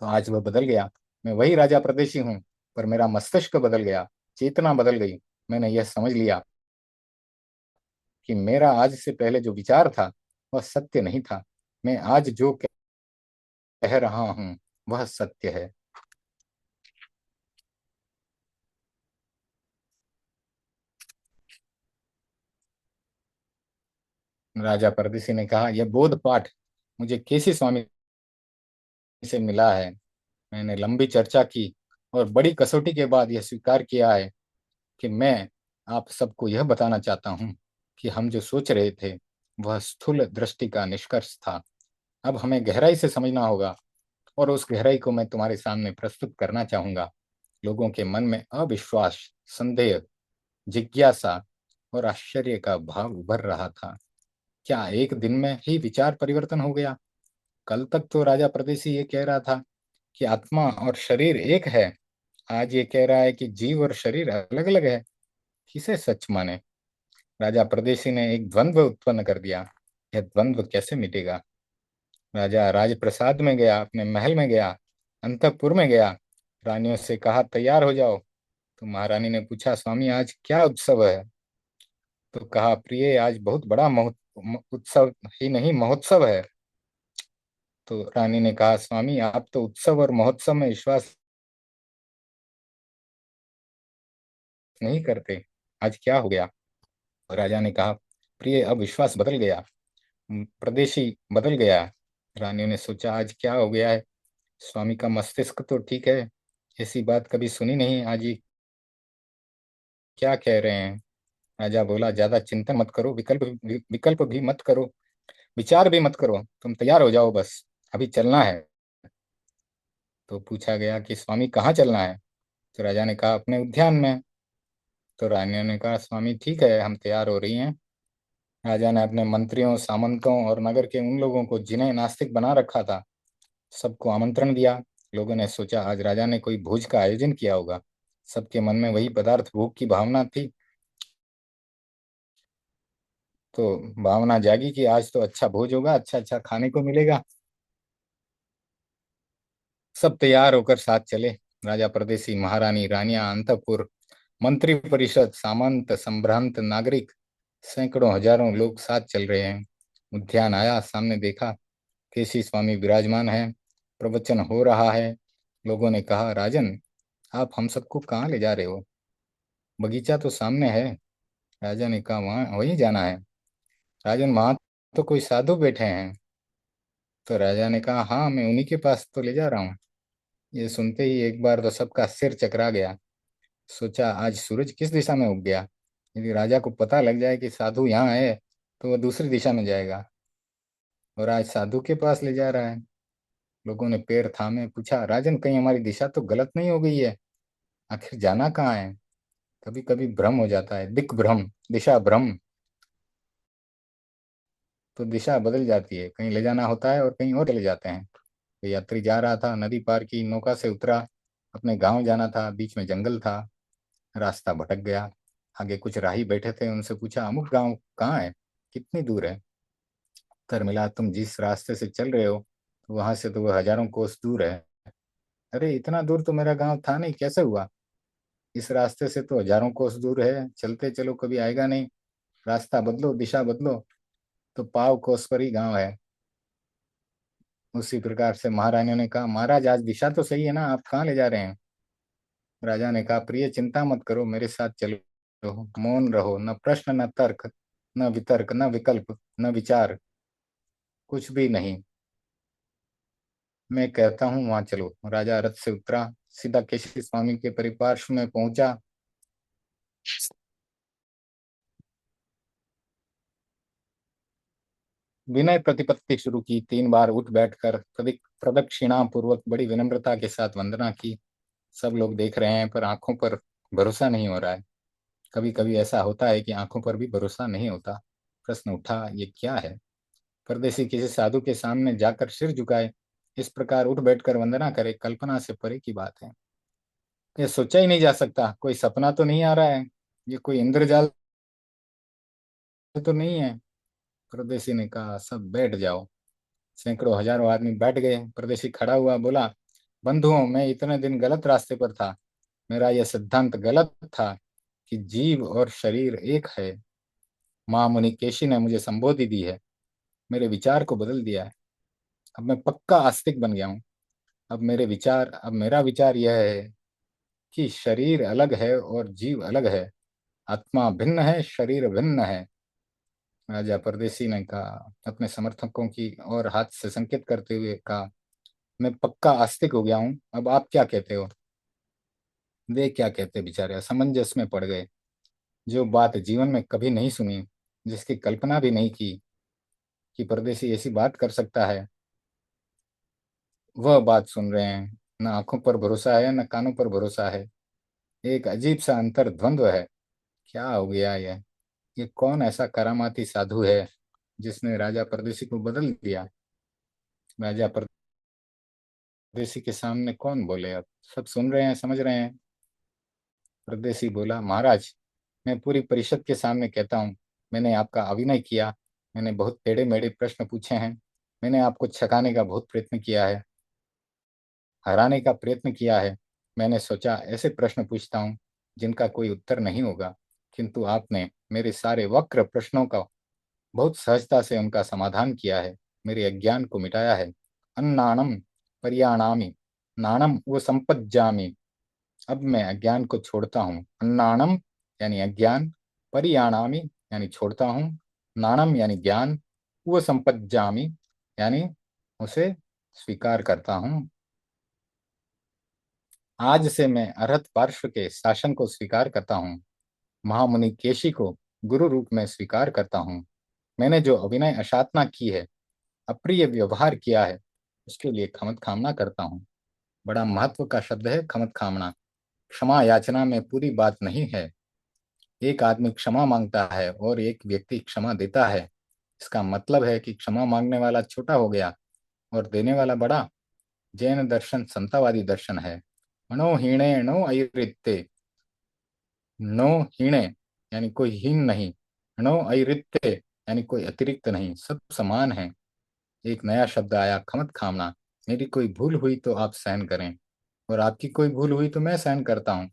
तो आज वह बदल गया। मैं वही राजा परदेशी हूँ, पर मेरा मस्तिष्क बदल गया, चेतना बदल गई। मैंने यह समझ लिया कि मेरा आज से पहले जो विचार था वह सत्य नहीं था। मैं आज जो कह रहा हूँ वह सत्य है। राजा परदेसी ने कहा, यह बोध पाठ मुझे केसी स्वामी से मिला है। मैंने लंबी चर्चा की और बड़ी कसौटी के बाद यह स्वीकार किया है कि मैं आप सबको यह बताना चाहता हूँ कि हम जो सोच रहे थे वह स्थूल दृष्टि का निष्कर्ष था। अब हमें गहराई से समझना होगा और उस गहराई को मैं तुम्हारे सामने प्रस्तुत करना चाहूंगा। लोगों के मन में अविश्वास, संदेह, जिज्ञासा और आश्चर्य का भाव उभर रहा था। क्या एक दिन में ही विचार परिवर्तन हो गया? कल तक तो राजा परदेशी ये कह रहा था कि आत्मा और शरीर एक है, आज ये कह रहा है कि जीव और शरीर अलग अलग है। किसे सच माने? राजा परदेशी ने एक द्वंद्व उत्पन्न कर दिया। यह द्वंद्व कैसे मिटेगा? राजा राजप्रसाद में गया, अपने महल में गया, अंतःपुर में गया, रानियों से कहा तैयार हो जाओ। तो महारानी ने पूछा, स्वामी आज क्या उत्सव है? तो कहा, प्रिय आज बहुत बड़ा उत्सव ही नहीं महोत्सव है। तो रानी ने कहा, स्वामी आप तो उत्सव और महोत्सव में विश्वास नहीं करते, आज क्या हो गया? राजा ने कहा, प्रिय अब विश्वास बदल गया, प्रदेशी बदल गया। रानियों ने सोचा, आज क्या हो गया है? स्वामी का मस्तिष्क तो ठीक है, ऐसी बात कभी सुनी नहीं, आज ये क्या कह रहे हैं? राजा बोला, ज्यादा चिंतन मत करो, विकल्प भी मत करो, विचार भी मत करो, तुम तैयार हो जाओ बस, अभी चलना है। तो पूछा गया कि स्वामी कहाँ चलना है? तो राजा ने कहा, अपने उद्यान में। तो रानियों ने कहा, स्वामी ठीक है, हम तैयार हो रही हैं। राजा ने अपने मंत्रियों, सामंतों और नगर के उन लोगों को जिन्हें नास्तिक बना रखा था, सबको आमंत्रण दिया। लोगों ने सोचा आज राजा ने कोई भोज का आयोजन किया होगा। सबके मन में वही पदार्थ भोग की भावना थी। तो भावना जागी कि आज तो अच्छा भोज होगा, अच्छा अच्छा खाने को मिलेगा। सब तैयार होकर साथ चले। राजा परदेसी, महारानी, रानियां, अंतपुर, मंत्री परिषद, सामंत, संभ्रांत नागरिक, सैकड़ों हजारों लोग साथ चल रहे हैं। उद्यान आया, सामने देखा, केसी स्वामी विराजमान है, प्रवचन हो रहा है। लोगों ने कहा, राजन आप हम सबको कहाँ ले जा रहे हो? बगीचा तो सामने है। राजा ने कहा, वहाँ वहीं जाना है। राजन वहां तो कोई साधु बैठे हैं। तो राजा ने कहा, हाँ मैं उन्हीं के पास तो ले जा रहा हूँ। ये सुनते ही एक बार तो सबका सिर चकरा गया। सोचा आज सूरज किस दिशा में उग गया। यदि राजा को पता लग जाए कि साधु यहाँ है तो वह दूसरी दिशा में जाएगा, और आज साधु के पास ले जा रहा है। लोगों ने पैर थामे, पूछा, राजन कहीं हमारी दिशा तो गलत नहीं हो गई है? आखिर जाना कहाँ है? कभी कभी भ्रम हो जाता है, दिक भ्रम, दिशा भ्रम। तो दिशा बदल जाती है, कहीं ले जाना होता है और कहीं और चले जाते हैं। तो यात्री जा रहा था, नदी पार की, नौका से उतरा, अपने गांव जाना था, बीच में जंगल था, रास्ता भटक गया। आगे कुछ राही बैठे थे, उनसे पूछा, अमुक गांव कहाँ है? कितनी दूर है? उत्तर मिला, तुम जिस रास्ते से चल रहे हो वहां से तो वो हजारों कोस दूर है। अरे इतना दूर तो मेरा गांव था नहीं, कैसे हुआ? इस रास्ते से तो हजारों कोस दूर है, चलते चलो कभी आएगा नहीं। रास्ता बदलो, दिशा बदलो, तो पाव कोस पर ही गांव है। उसी प्रकार से महारानियों ने कहा, महाराज आज दिशा तो सही है ना, आप कहाँ ले जा रहे हैं? राजा ने कहा, प्रिय चिंता मत करो, मेरे साथ चलो, मौन रहो, न प्रश्न न तर्क, न वितर्क न विकल्प न विचार, कुछ भी नहीं। मैं कहता हूँ वहां चलो। राजा रथ से उतरा, सीधा केशरी स्वामी के परिपार्श्व में पहुंचा। विनय प्रतिपत्ति शुरू की, 3 बार उठ बैठकर प्रदक्षिणा पूर्वक बड़ी विनम्रता के साथ वंदना की। सब लोग देख रहे हैं पर आंखों पर भरोसा नहीं हो रहा है। कभी कभी ऐसा होता है कि आंखों पर भी भरोसा नहीं होता। प्रश्न उठा, ये क्या है? परदेसी किसी साधु के सामने जाकर सिर झुकाए, इस प्रकार उठ बैठकर वंदना करे, कल्पना से परे की बात है। ये सोचा ही नहीं जा सकता। कोई सपना तो नहीं आ रहा है, ये कोई इंद्रजाल तो नहीं है। परदेसी ने कहा, सब बैठ जाओ। सैकड़ों हजारों आदमी बैठ गए। परदेसी खड़ा हुआ, बोला, बंधुओं, मैं इतने दिन गलत रास्ते पर था। मेरा यह सिद्धांत गलत था कि जीव और शरीर एक है। महामुनि केशी ने मुझे संबोधि दी है, मेरे विचार को बदल दिया है। अब मैं पक्का आस्तिक बन गया हूँ। अब मेरा विचार यह है कि शरीर अलग है और जीव अलग है। आत्मा भिन्न है, शरीर भिन्न है। राजा परदेसी ने कहा, अपने समर्थकों की और हाथ से संकेत करते हुए कहा, मैं पक्का आस्तिक हो गया हूँ, अब आप क्या कहते हो? वे क्या कहते बेचारे असमंजस में पड़ गए। जो बात जीवन में कभी नहीं सुनी, जिसकी कल्पना भी नहीं की कि परदेसी ऐसी बात कर सकता है, वह बात सुन रहे हैं। न आंखों पर भरोसा है, न कानों पर भरोसा है। एक अजीब सा अंतर द्वंद्व है। क्या हो गया ये कौन ऐसा करामाती साधु है जिसने राजा परदेसी को बदल दिया? राजा परदेसी के सामने कौन बोले? अब सब सुन रहे हैं, समझ रहे हैं। परदेसी बोला, महाराज, मैं पूरी परिषद के सामने कहता हूँ, मैंने आपका अभिनय किया। मैंने बहुत टेढ़े मेढ़े प्रश्न पूछे हैं। मैंने आपको छकाने का बहुत प्रयत्न किया है, हराने का प्रयत्न किया है। मैंने सोचा ऐसे प्रश्न पूछता हूँ जिनका कोई उत्तर नहीं होगा, किंतु आपने मेरे सारे वक्र प्रश्नों का बहुत सहजता से उनका समाधान किया है, मेरे अज्ञान को मिटाया है। अन्नाणम परियाणामि, नाणम वो संपज्जामि। अब मैं अज्ञान को छोड़ता हूँ। अन्नाणम यानी अज्ञान, परियाणामि यानी छोड़ता हूँ, नाणम यानी ज्ञान, वो संपज्जामि यानी उसे स्वीकार करता हूँ। आज से मैं अरहत पार्श्व के शासन को स्वीकार करता हूँ। महामुनि केशी को गुरु रूप में स्वीकार करता हूँ। मैंने जो अभिनय अशातना की है, अप्रिय व्यवहार किया है, उसके लिए क्षमत कामना करता हूँ। बड़ा महत्व का शब्द है क्षमत कामना। क्षमा याचना में पूरी बात नहीं है। एक आदमी क्षमा मांगता है और एक व्यक्ति क्षमा देता है, इसका मतलब है कि क्षमा मांगने वाला छोटा हो गया और देने वाला बड़ा। जैन दर्शन संतावादी दर्शन है। मनो हीणे नो ऐरित्ते। नो हीणे यानी कोई हीन नहीं, नो ऐरित्ते यानी कोई अतिरिक्त नहीं, सब समान है। एक नया शब्द आया, खमत खामना। मेरी कोई भूल हुई तो आप सहन करें, और आपकी कोई भूल हुई तो मैं सहन करता हूँ।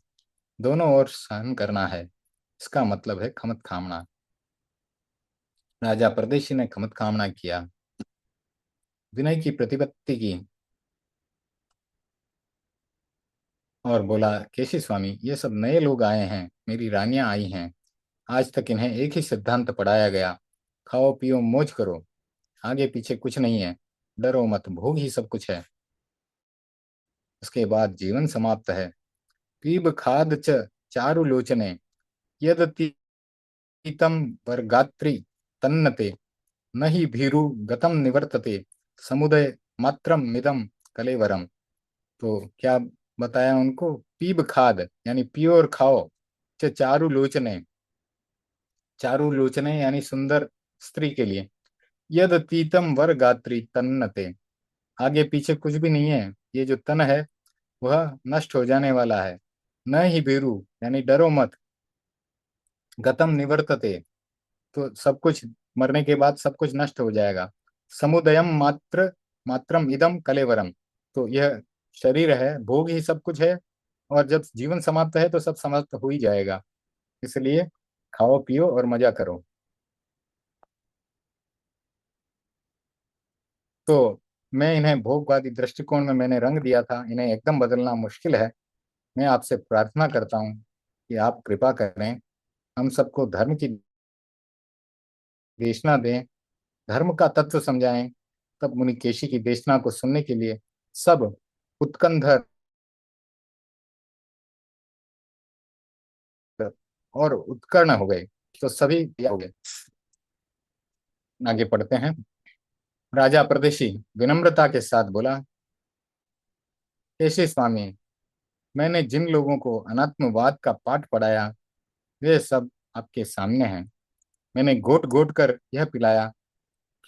दोनों ओर सहन करना है, इसका मतलब है खमत खामना। राजा परदेशी ने खमत कामना किया, विनय की प्रतिपत्ति की और बोला, केशी स्वामी, ये सब नए लोग आए हैं, मेरी रानियां आई हैं। आज तक इन्हें एक ही सिद्धांत पढ़ाया गया, खाओ पियो मौज करो, आगे पीछे कुछ नहीं है, डरो मत, भोग ही सब कुछ है। उसके बाद जीवन समाप्त है। पीब खाद च चारु लोचने, यद तीतम वर्गात्री तन्नते, न ही भीरु गतम निवर्तते, समुदय मात्रम मिदम कलेवरम। तो क्या बताया उनको? पीब खाद यानी पियो और खाओ, चारु लोचने, चारु लोचने यानी सुंदर स्त्री के लिए, यद तीतम वर गात्री तन्नते, आगे पीछे कुछ भी नहीं है, ये जो तन है वह नष्ट हो जाने वाला है। न ही भीरु यानी डरो मत, गतम निवर्तते, तो सब कुछ मरने के बाद सब कुछ नष्ट हो जाएगा। समुदयम मात्र मात्रम इदम कलेवरम। तो यह शरीर है, भोग ही सब कुछ है, और जब जीवन समाप्त है तो सब समाप्त हो ही जाएगा। इसलिए खाओ पियो और मजा करो। तो मैं इन्हें भोगवादी दृष्टिकोण में मैंने रंग दिया था, इन्हें एकदम बदलना मुश्किल है। मैं आपसे प्रार्थना करता हूँ कि आप कृपा करें, हम सबको धर्म की देशना दें, धर्म का तत्व समझाएं। तब मुनि केशी की देशना को सुनने के लिए सब उत्कंठित और उत्कर्ण हो गए। तो सभी हो गए। आगे पढ़ते हैं। राजा प्रदेशी विनम्रता के साथ बोला, केशी स्वामी, मैंने जिन लोगों को अनात्मवाद का पाठ पढ़ाया वे सब आपके सामने हैं। मैंने घोट घोट कर यह पिलाया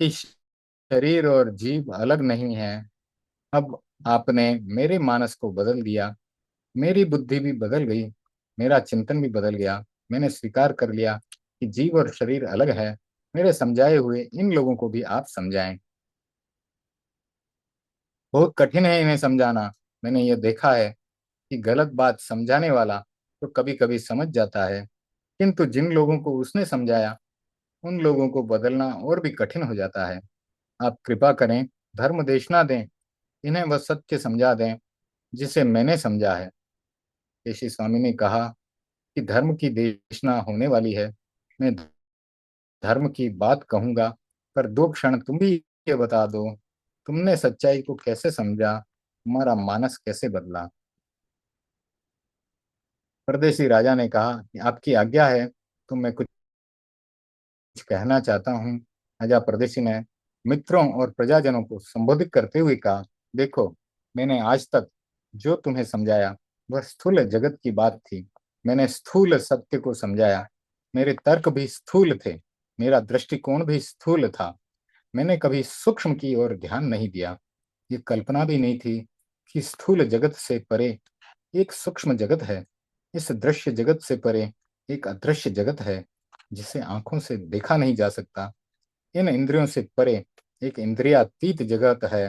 कि शरीर और जीव अलग नहीं है। अब आपने मेरे मानस को बदल दिया, मेरी बुद्धि भी बदल गई, मेरा चिंतन भी बदल गया। मैंने स्वीकार कर लिया कि जीव और शरीर अलग है। मेरे समझाए हुए इन लोगों को भी आप समझाएं। बहुत कठिन है इन्हें समझाना। मैंने यह देखा है कि गलत बात समझाने वाला तो कभी कभी समझ जाता है, किंतु जिन लोगों को उसने समझाया उन लोगों को बदलना और भी कठिन हो जाता है। आप कृपा करें, धर्म देशना दें, इन्हें वह सत्य समझा दें जिसे मैंने समझा है। केशी स्वामी ने कहा कि धर्म की देशना होने वाली है। मैं धर्म की बात कहूंगा, पर 2 क्षण तुम भी ये बता दो, तुमने सच्चाई को कैसे समझा, तुम्हारा मानस कैसे बदला। परदेसी राजा ने कहा कि आपकी आज्ञा है तो मैं कुछ कहना चाहता हूँ। राजा परदेशी ने मित्रों और प्रजाजनों को संबोधित करते हुए कहा, देखो, मैंने आज तक जो तुम्हें समझाया वह स्थूल जगत की बात थी। मैंने स्थूल सत्य को समझाया। मेरे तर्क भी स्थूल थे, मेरा दृष्टिकोण भी स्थूल था। मैंने कभी सूक्ष्म की ओर ध्यान नहीं दिया। ये कल्पना भी नहीं थी कि स्थूल जगत से परे एक सूक्ष्म जगत है। इस दृश्य जगत से परे एक अदृश्य जगत है जिसे आंखों से देखा नहीं जा सकता। इन इंद्रियों से परे एक इंद्रियातीत जगत है।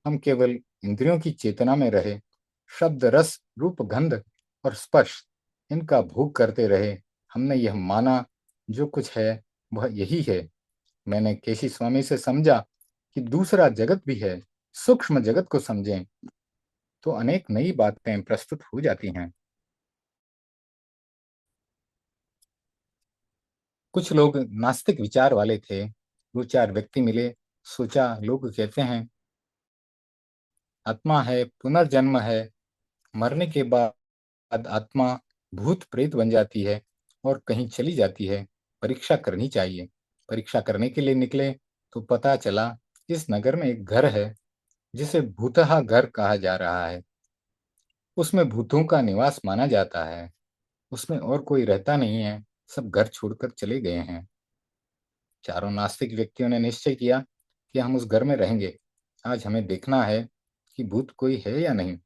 हम केवल इंद्रियों की चेतना में रहे, शब्द रस रूप गंध और स्पर्श इनका भोग करते रहे। हमने यह माना जो कुछ है वह यही है। मैंने केशी स्वामी से समझा कि दूसरा जगत भी है। सूक्ष्म जगत को समझें तो अनेक नई बातें प्रस्तुत हो जाती हैं। कुछ लोग नास्तिक विचार वाले थे। 2 4 व्यक्ति मिले, सोचा लोग कहते हैं आत्मा है, पुनर्जन्म है, मरने के बाद आत्मा भूत प्रेत बन जाती है और कहीं चली जाती है, परीक्षा करनी चाहिए। परीक्षा करने के लिए निकले तो पता चला इस नगर में एक घर है जिसे भूतहा घर कहा जा रहा है। उसमें भूतों का निवास माना जाता है। उसमें और कोई रहता नहीं है, सब घर छोड़कर चले गए हैं। चारों नास्तिक व्यक्तियों ने निश्चय किया कि हम उस घर में रहेंगे। आज हमें देखना है कि भूत कोई है या नहीं।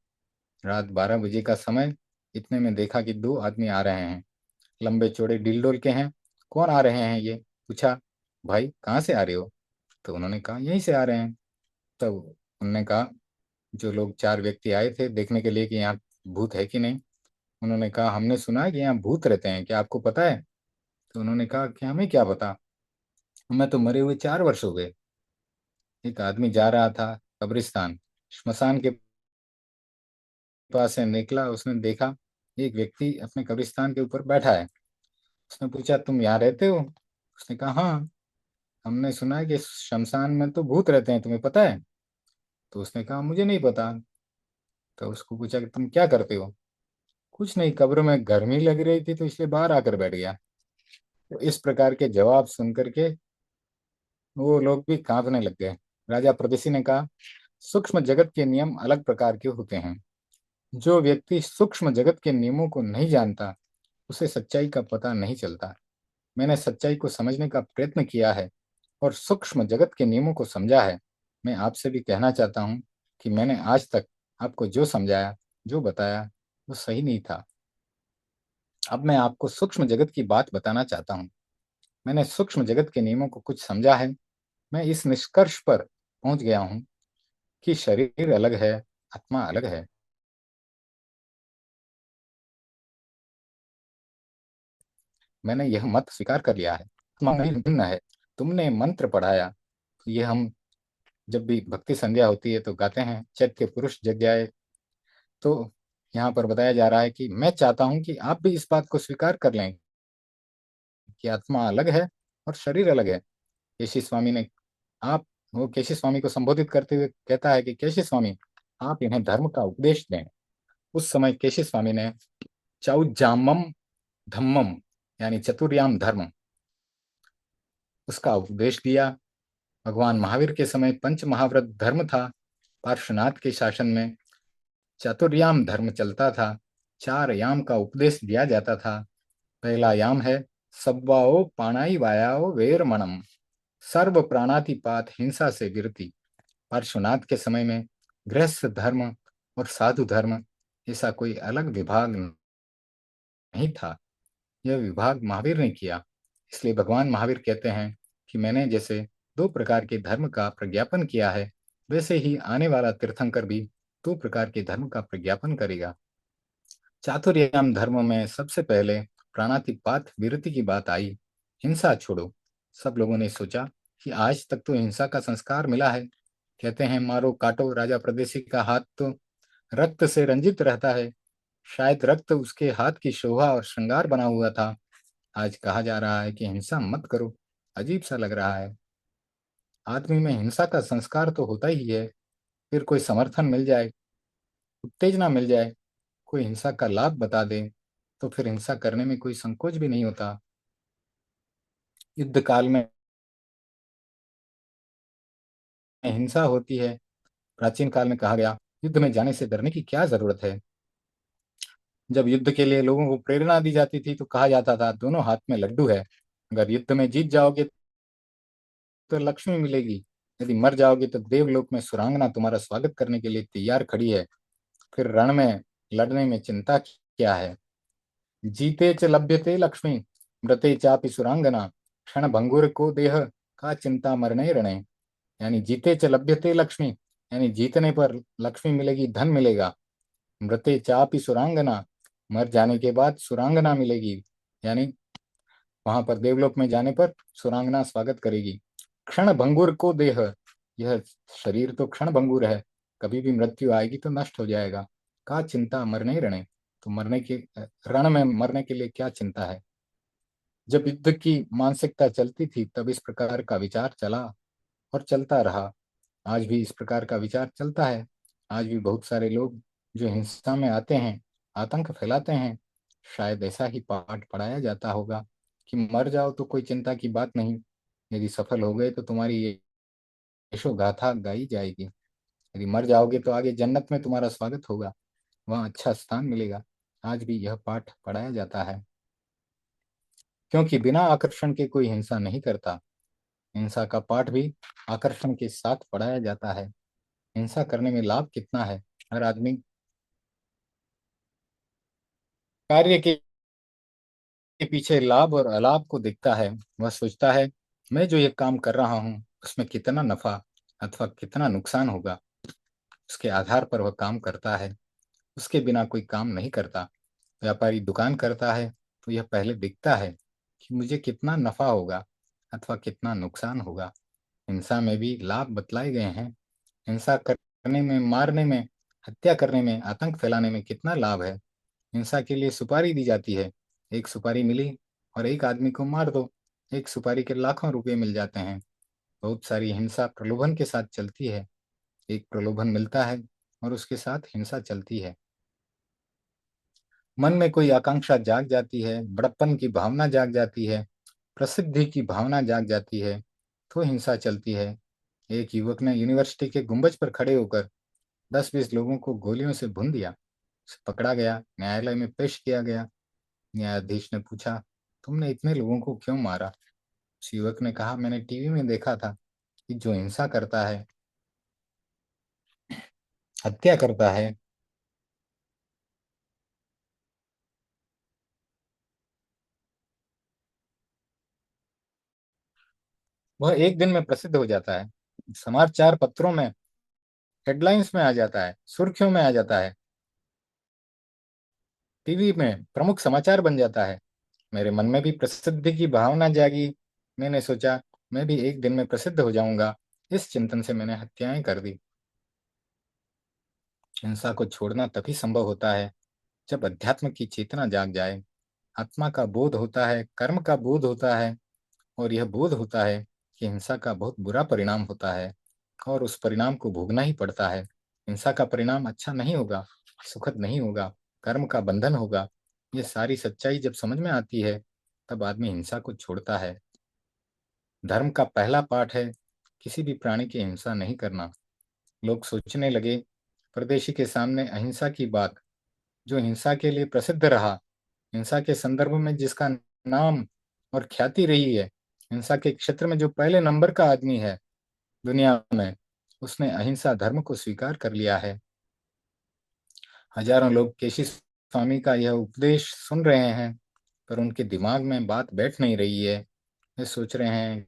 रात 12 बजे का समय। इतने में देखा कि 2 आदमी आ रहे हैं, लंबे चौड़े डील के हैं। कौन आ रहे हैं ये? पूछा, भाई कहाँ से आ रहे हो? तो उन्होंने कहा यहीं से आ रहे हैं। तब उन्होंने कहा, जो लोग 4 व्यक्ति आए थे देखने के लिए कि यहाँ भूत है कि नहीं, उन्होंने कहा हमने सुना है कि यहाँ भूत रहते हैं, क्या आपको पता है? तो उन्होंने कहा कि हमें क्या पता, हमें तो मरे हुए 4 वर्ष हो गए। एक आदमी जा रहा था कब्रिस्तान, श्मशान के पास से निकला, उसने देखा एक व्यक्ति अपने कब्रिस्तान के ऊपर बैठा है। उसने पूछा, तुम यहाँ रहते हो? उसने कहा हाँ, हमने सुना है कि शमशान में तो भूत रहते हैं, तुम्हें पता है? तो उसने कहा मुझे नहीं पता। तो उसको पूछा कि तुम क्या करते हो? कुछ नहीं, कब्र में गर्मी लग रही थी तो इसलिए बाहर आकर बैठ गया। तो इस प्रकार के जवाब सुनकर के वो लोग भी कांपने लग गए। राजा प्रदेशी ने कहा, सूक्ष्म जगत के नियम अलग प्रकार के होते हैं। जो व्यक्ति सूक्ष्म जगत के नियमों को नहीं जानता उसे सच्चाई का पता नहीं चलता। मैंने सच्चाई को समझने का प्रयत्न किया है और सूक्ष्म जगत के नियमों को समझा है। मैं आपसे भी कहना चाहता हूँ कि मैंने आज तक आपको जो समझाया, जो बताया, वो सही नहीं था। अब मैं आपको सूक्ष्म जगत की बात बताना चाहता हूँ। मैंने सूक्ष्म जगत के नियमों को कुछ समझा है। मैं इस निष्कर्ष पर पहुंच गया हूं कि शरीर अलग है, आत्मा अलग है। मैंने यह मत स्वीकार कर लिया है, आत्मा नहीं भिन्न है। तुमने मंत्र पढ़ाया, ये हम जब भी भक्ति संध्या होती है तो गाते हैं, चैत्य पुरुष जग जाए। तो यहाँ पर बताया जा रहा है कि मैं चाहता हूं कि आप भी इस बात को स्वीकार कर लें कि आत्मा अलग है और शरीर अलग है। केशी स्वामी ने आप वो केशी स्वामी को संबोधित करते हुए कहता है कि केशी स्वामी, आप इन्हें धर्म का उपदेश दें। उस समय केशी स्वामी ने चौजामम धम्मम, यानी चतुर्याम धर्म, उसका उपदेश दिया। भगवान महावीर के समय पंच महाव्रत धर्म था। पार्श्वनाथ के शासन में चतुर्याम धर्म चलता था। 4 याम का उपदेश दिया जाता था। पहला याम है सब्वाओ पाणाई वायाओ वेरमणम, सर्व प्राणातिपात हिंसा से विरति। पार्श्वनाथ के समय में गृहस्थ धर्म और साधु धर्म ऐसा कोई अलग विभाग नहीं था। यह विभाग महावीर ने किया। इसलिए भगवान महावीर कहते हैं कि मैंने जैसे 2 प्रकार के धर्म का प्रज्ञापन किया है, वैसे ही आने वाला तीर्थंकर भी 2 प्रकार के धर्म का प्रज्ञापन करेगा। चातुर्याम धर्म में सबसे पहले प्राणातिपात विरति की बात आई। हिंसा छोड़ो। सब लोगों ने सोचा कि आज तक तो हिंसा का संस्कार मिला है। कहते हैं मारो काटो, राजा परदेसी का हाथ तो रक्त से रंजित रहता है। शायद रक्त उसके हाथ की शोभा और श्रृंगार बना हुआ था। आज कहा जा रहा है कि हिंसा मत करो। अजीब सा लग रहा है। आदमी में हिंसा का संस्कार तो होता ही है, फिर कोई समर्थन मिल जाए, उत्तेजना मिल जाए, कोई हिंसा का लाभ बता दे, तो फिर हिंसा करने में कोई संकोच भी नहीं होता। युद्ध काल में हिंसा होती है। प्राचीन काल में कहा गया, युद्ध में जाने से डरने की क्या जरूरत है। जब युद्ध के लिए लोगों को प्रेरणा दी जाती थी तो कहा जाता था दोनों हाथ में लड्डू है। अगर युद्ध में जीत जाओगे तो लक्ष्मी मिलेगी, यदि मर जाओगे तो देवलोक में सुरांगना तुम्हारा स्वागत करने के लिए तैयार खड़ी है। फिर रण में लड़ने में चिंता क्या है। जीते च लभ्यते लक्ष्मी, मृते चापि सुरांगना, क्षण भंगुर को देह, का चिंता मरने रणे। यानी जीते च लभ्यते लक्ष्मी, यानी जीतने पर लक्ष्मी मिलेगी, धन मिलेगा। मृते चापि सुरांगना, मर जाने के बाद सुरांगना मिलेगी, यानी वहां पर देवलोक में जाने पर सुरांगना स्वागत करेगी। क्षण भंगुर को देह, यह शरीर तो क्षण भंगुर है, कभी भी मृत्यु आएगी तो नष्ट हो जाएगा। का चिंता मरने रणे, तो मरने के रण में मरने के लिए क्या चिंता है। जब युद्ध की मानसिकता चलती थी तब इस प्रकार का विचार चला और चलता रहा। आज भी इस प्रकार का विचार चलता है। आज भी बहुत सारे लोग जो हिंसा में आते हैं, आतंक फैलाते हैं, शायद ऐसा ही पाठ पढ़ाया जाता होगा कि मर जाओ तो कोई चिंता की बात नहीं, यदि सफल हो गए तो तुम्हारी ये यशो गाथा गाई जाएगी। यदि मर जाओगे तो आगे जन्नत में तुम्हारा स्वागत होगा, वहाँ अच्छा स्थान मिलेगा। आज भी यह पाठ पढ़ाया जाता है, क्योंकि बिना आकर्षण के कोई हिंसा नहीं करता। हिंसा का पाठ भी आकर्षण के साथ पढ़ाया जाता है। हिंसा करने में लाभ कितना है। हर आदमी कार्य के पीछे लाभ और अलाभ को देखता है। वह सोचता है मैं जो ये काम कर रहा हूँ उसमें कितना नफा अथवा कितना नुकसान होगा, उसके आधार पर वह काम करता है। उसके बिना कोई काम नहीं करता। व्यापारी दुकान करता है तो यह पहले देखता है कि मुझे कितना नफा होगा अथवा कितना नुकसान होगा। हिंसा में भी लाभ बतलाए गए हैं। हिंसा करने में, मारने में, हत्या करने में, आतंक फैलाने में कितना लाभ है। हिंसा के लिए सुपारी दी जाती है। एक सुपारी मिली और एक आदमी को मार दो, एक सुपारी के लाखों रुपए मिल जाते हैं। बहुत सारी हिंसा प्रलोभन के साथ चलती है। एक प्रलोभन मिलता है और उसके साथ हिंसा चलती है। मन में कोई आकांक्षा जाग जाती है, बड़प्पन की भावना जाग जाती है, प्रसिद्धि की भावना जाग जाती है, तो हिंसा चलती है। एक युवक ने यूनिवर्सिटी के गुंबज पर खड़े होकर 10-20 लोगों को गोलियों से भून दिया। उसे पकड़ा गया, न्यायालय में पेश किया गया। न्यायाधीश ने पूछा, तुमने इतने लोगों को क्यों मारा। उस युवक ने कहा, मैंने टीवी में देखा था कि जो हिंसा करता है, हत्या करता है, वह एक दिन में प्रसिद्ध हो जाता है, समाचार पत्रों में हेडलाइंस में आ जाता है, सुर्खियों में आ जाता है, टीवी में प्रमुख समाचार बन जाता है। मेरे मन में भी प्रसिद्धि की भावना जागी। मैंने सोचा मैं भी एक दिन में प्रसिद्ध हो जाऊंगा। इस चिंतन से मैंने हत्याएं कर दी। हिंसा को छोड़ना तभी संभव होता है जब अध्यात्म की चेतना जाग जाए, आत्मा का बोध होता है, कर्म का बोध होता है, और यह बोध होता है कि हिंसा का बहुत बुरा परिणाम होता है और उस परिणाम को भोगना ही पड़ता है। हिंसा का परिणाम अच्छा नहीं होगा, सुखद नहीं होगा, कर्म का बंधन होगा। ये सारी सच्चाई जब समझ में आती है तब आदमी हिंसा को छोड़ता है। धर्म का पहला पाठ है किसी भी प्राणी की हिंसा नहीं करना। लोग सोचने लगे परदेशी के सामने अहिंसा की बात, जो हिंसा के लिए प्रसिद्ध रहा, हिंसा के संदर्भ में जिसका नाम और ख्याति रही है, हिंसा के क्षेत्र में जो पहले नंबर का आदमी है दुनिया में, उसने अहिंसा धर्म को स्वीकार कर लिया है। हजारों लोग केशी स्वामी का यह उपदेश सुन रहे हैं, पर उनके दिमाग में बात बैठ नहीं रही है। वे सोच रहे हैं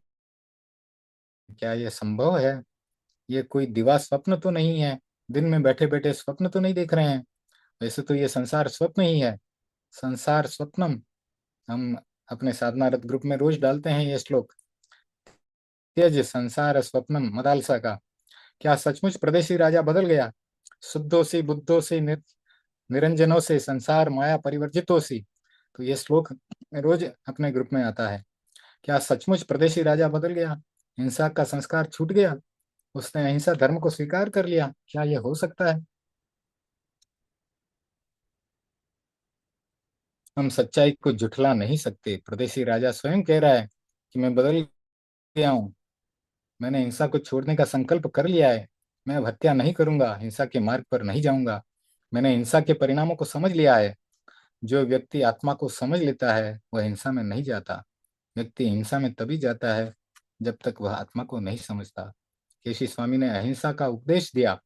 क्या यह संभव है? ये कोई दिवा स्वप्न तो नहीं है? दिन में बैठे बैठे स्वप्न तो नहीं देख रहे हैं? वैसे तो ये संसार स्वप्न ही है। संसार स्वप्नम, हम अपने साधना रथ ग्रुप में रोज डालते हैं ये श्लोक। त्यज संसार स्वप्नम मदालसा का। क्या सचमुच प्रदेशी राजा बदल गया? शुद्धों से बुद्धों से निरंजनों से संसार माया परिवर्जितों से। तो ये श्लोक रोज अपने ग्रुप में आता है। क्या सचमुच प्रदेशी राजा बदल गया? हिंसा का संस्कार छूट गया? उसने अहिंसा धर्म को स्वीकार कर लिया? क्या यह हो सकता है? हम सच्चाई को झुठला नहीं सकते। प्रदेशी राजा स्वयं कह रहा है कि मैं बदल गया हूँ, मैंने हिंसा को छोड़ने का संकल्प कर लिया है, मैं अब हत्या नहीं करूंगा, हिंसा के मार्ग पर नहीं जाऊंगा। मैंने हिंसा के परिणामों को समझ लिया है। जो व्यक्ति आत्मा को समझ लेता है वह हिंसा में नहीं जाता। व्यक्ति हिंसा में तभी जाता है जब तक वह आत्मा को नहीं समझता। केशी स्वामी ने अहिंसा का उपदेश दिया।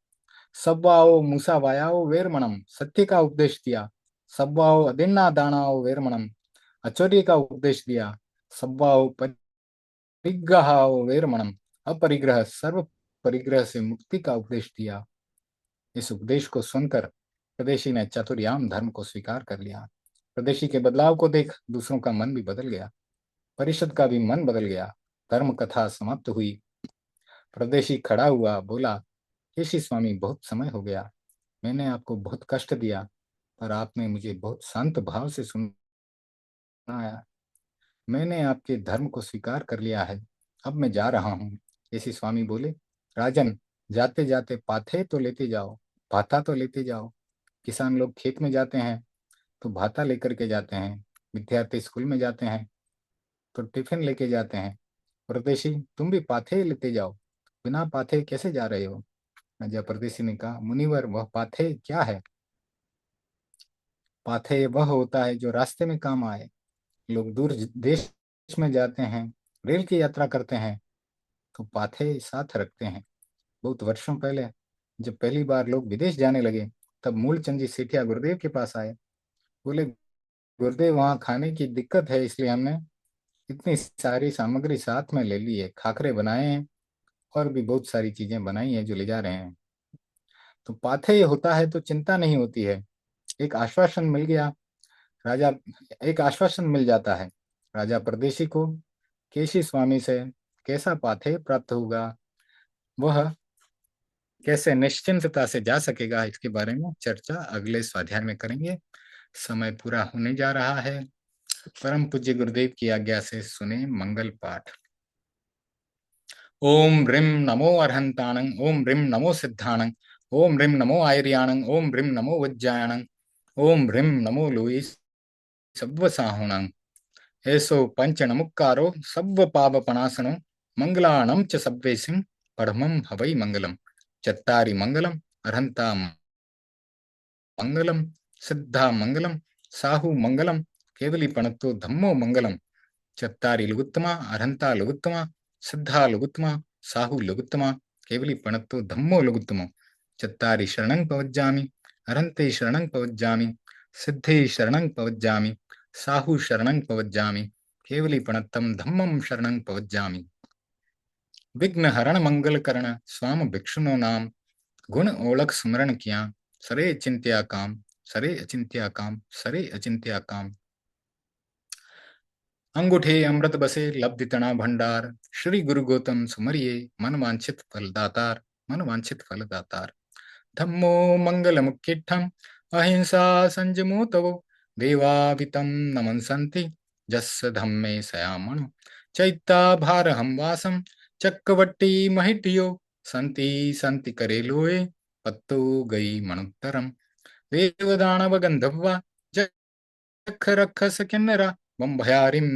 सब्वाओ मूसा वायाओ वेरमणम, सत्य का उपदेश दिया। सब्वाओ अदिन्ना दानाओ वेरमणम, अचौर्य का उपदेश दिया। सब्वाओ परिग्रहाओ वेरमणम, अपरिग्रह सर्व परिग्रह से मुक्ति का उपदेश दिया। इस उपदेश को सुनकर प्रदेशी ने चतुर्याम धर्म को स्वीकार कर लिया। प्रदेशी के बदलाव को देख दूसरों का मन भी बदल गया, परिषद का भी मन बदल गया। धर्म कथा समाप्त हुई। प्रदेशी खड़ा हुआ, बोला, केशी स्वामी, बहुत समय हो गया, मैंने आपको बहुत कष्ट दिया, पर आपने मुझे बहुत शांत भाव से सुनाया। मैंने आपके धर्म को स्वीकार कर लिया है, अब मैं जा रहा हूँ। केशी स्वामी बोले, राजन, जाते जाते पाथे तो लेते जाओ, भाता तो लेते जाओ। किसान लोग खेत में जाते हैं तो भाता लेकर के जाते हैं, विद्यार्थी स्कूल में जाते हैं तो टिफिन लेके जाते हैं। परदेशी, तुम भी पाथे लेते जाओ, बिना पाथे कैसे जा रहे हो? राजा परदेशी ने कहा, मुनिवर, वह पाथे क्या है? पाथे वह होता है जो रास्ते में काम आए। लोग दूर देश में जाते हैं, रेल की यात्रा करते हैं तो पाथे साथ रखते हैं। बहुत वर्षों पहले जब पहली बार लोग विदेश जाने लगे, तब मूलचंद जी सेठिया गुरुदेव के पास आए। बोले, गुरुदेव, वहाँ खाने की दिक्कत है, इसलिए हमने इतनी सारी सामग्री साथ में ले ली है, खाखरे बनाए हैं और भी बहुत सारी चीजें बनाई हैं जो ले जा रहे हैं। तो पाथेय होता है तो चिंता नहीं होती है। एक आश्वासन मिल गया। राजा एक आश्वासन मिल जाता है राजा परदेशी को। केशी स्वामी से कैसा पाथेय प्राप्त होगा, वह कैसे निश्चिंतता से जा सकेगा, इसके बारे में चर्चा अगले स्वाध्याय में करेंगे। समय पूरा होने जा रहा है। परम पूज्य गुरुदेव की आज्ञा से सुने मंगल पाठ। ओम ह्रीं नमो अर्हंताणं, ओम ह्रीं नमो सिद्धाणं, ओम ह्रीं नमो आयर्याणं, ओम ह्रीं नमो वज्जायणं, ओम ह्रीं नमो लुई सव्वसाहुणं। ऐसो पंच नमुक्कारो सव्व पापपणासनो, मंगलाणं च सव्वेसिं परमं हवै मंगलम्। चत्तारि मंगलम्, अर्हन्ता मंगलम, सिद्धा मंगलम, साहु मंगलम, केवली पणत्तो धम्मो मंगलम। चत्तारि लुगुत्तमा, अरहंता लुगुत्तमा, सिद्धा लुगुत्तमा, साहु लुगुत्तमा, केवली पणत्तो धम्मो लुगुत्तमो। चत्तारि शरणं पवज्जामि, अरहन्ते शरणं पवज्जामि, सिद्धे शरणं पवज्जामि, साहु शरणं पवज्जामि, केवली पणत्तं धम्मं शरणं पवज्जामि। विघ्न हरण मंगल करण स्वाम भिक्षुनो नाम, गुण ओळख सुमरण किया, सरे चिंत्या काम, सरे अचिंत्या काम, सरे अचिंत्या काम। अंगूठे अमृत बसे लब्धि तना भंडार, श्री गुरु गौतम सुमरिये मन वांछित फल दातार, मन वांछित फल दातार। धम्मो मंगल मुक्तिठम अहिंसा संजमो तवो, देवावितं नमंसन्ति जस्य धम्मे सयामणु, चैत्ता भार हम वासम चक्रवट्टी महिटियो, संति संति करे लोए पत्तो गई मणुत्तरम। देवदानव गंधर्वा रक्षस किन्नरा वं भयारिं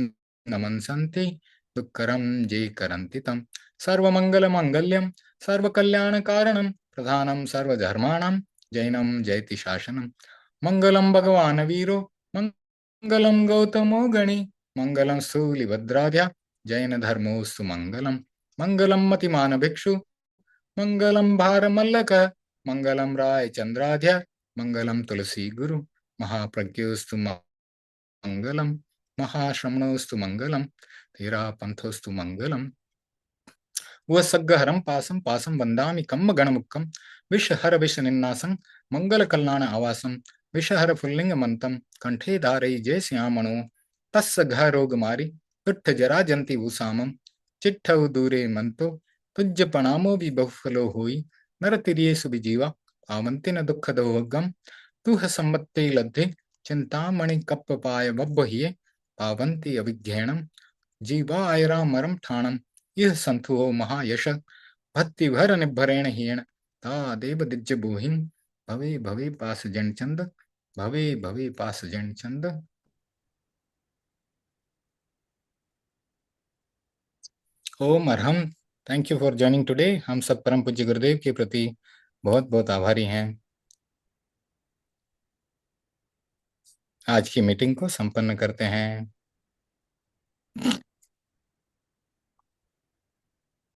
नमंसन्ति दुःखरं जे करन्ति तं। सर्वमङ्गलमाङ्गल्यं सर्वकल्याणकारणं प्रधानं सर्वधर्माणां जैनं जयति शासनं। मङ्गलं भगवान् वीरो मङ्गलं गौतमो गणि, मङ्गलं स्थूलिभद्राध्या जैन धर्मोऽस्तु मङ्गलं। मङ्गलं मतिमान भिक्षु मंगलम भारमल्लक, मंगलम राय चंद्राध्या, मंगलम तुलसी गुरु, महाप्रज्ञोस्तु मंगलम, महाश्रमणोस्तु मंगलम, तेरा पंथोस्तु मंगलम। वसग्गहरं पासं पासं वंदामि कम्म गणमुक्कं, विषहर विष निन्नासं मंगल कल्याण आवासं, विषहर फुल्लिंग मंतं कंठे धारय जय श्यामणो, तस्य घ रोग मारी तुट्ठ जरा जंती भूसामं, चिट्ठउ दूरे मंतो तुज्ज प्रणामो भी बहुफलो होई, नर तिरिये सुबिजीवा पावन्ति न दुःख दोगम, तुह सम्मत्ते लद्धे चिंतामणि कप्प पाय बब्बहिये, पावन्ति अभिज्ञानम जीवा आयरा मरम ठाणम। यह संतु महायश भक्ति भर निभरेण हीण, ता देव दिज्ज बोहिन भवे भवे पास जन चंद, भवे भवे पास जन चंद। ओम अरहम। Thank you for joining today. हम सब परम पूज्य गुरुदेव के प्रति बहुत बहुत आभारी हैं। आज की मीटिंग को संपन्न करते हैं।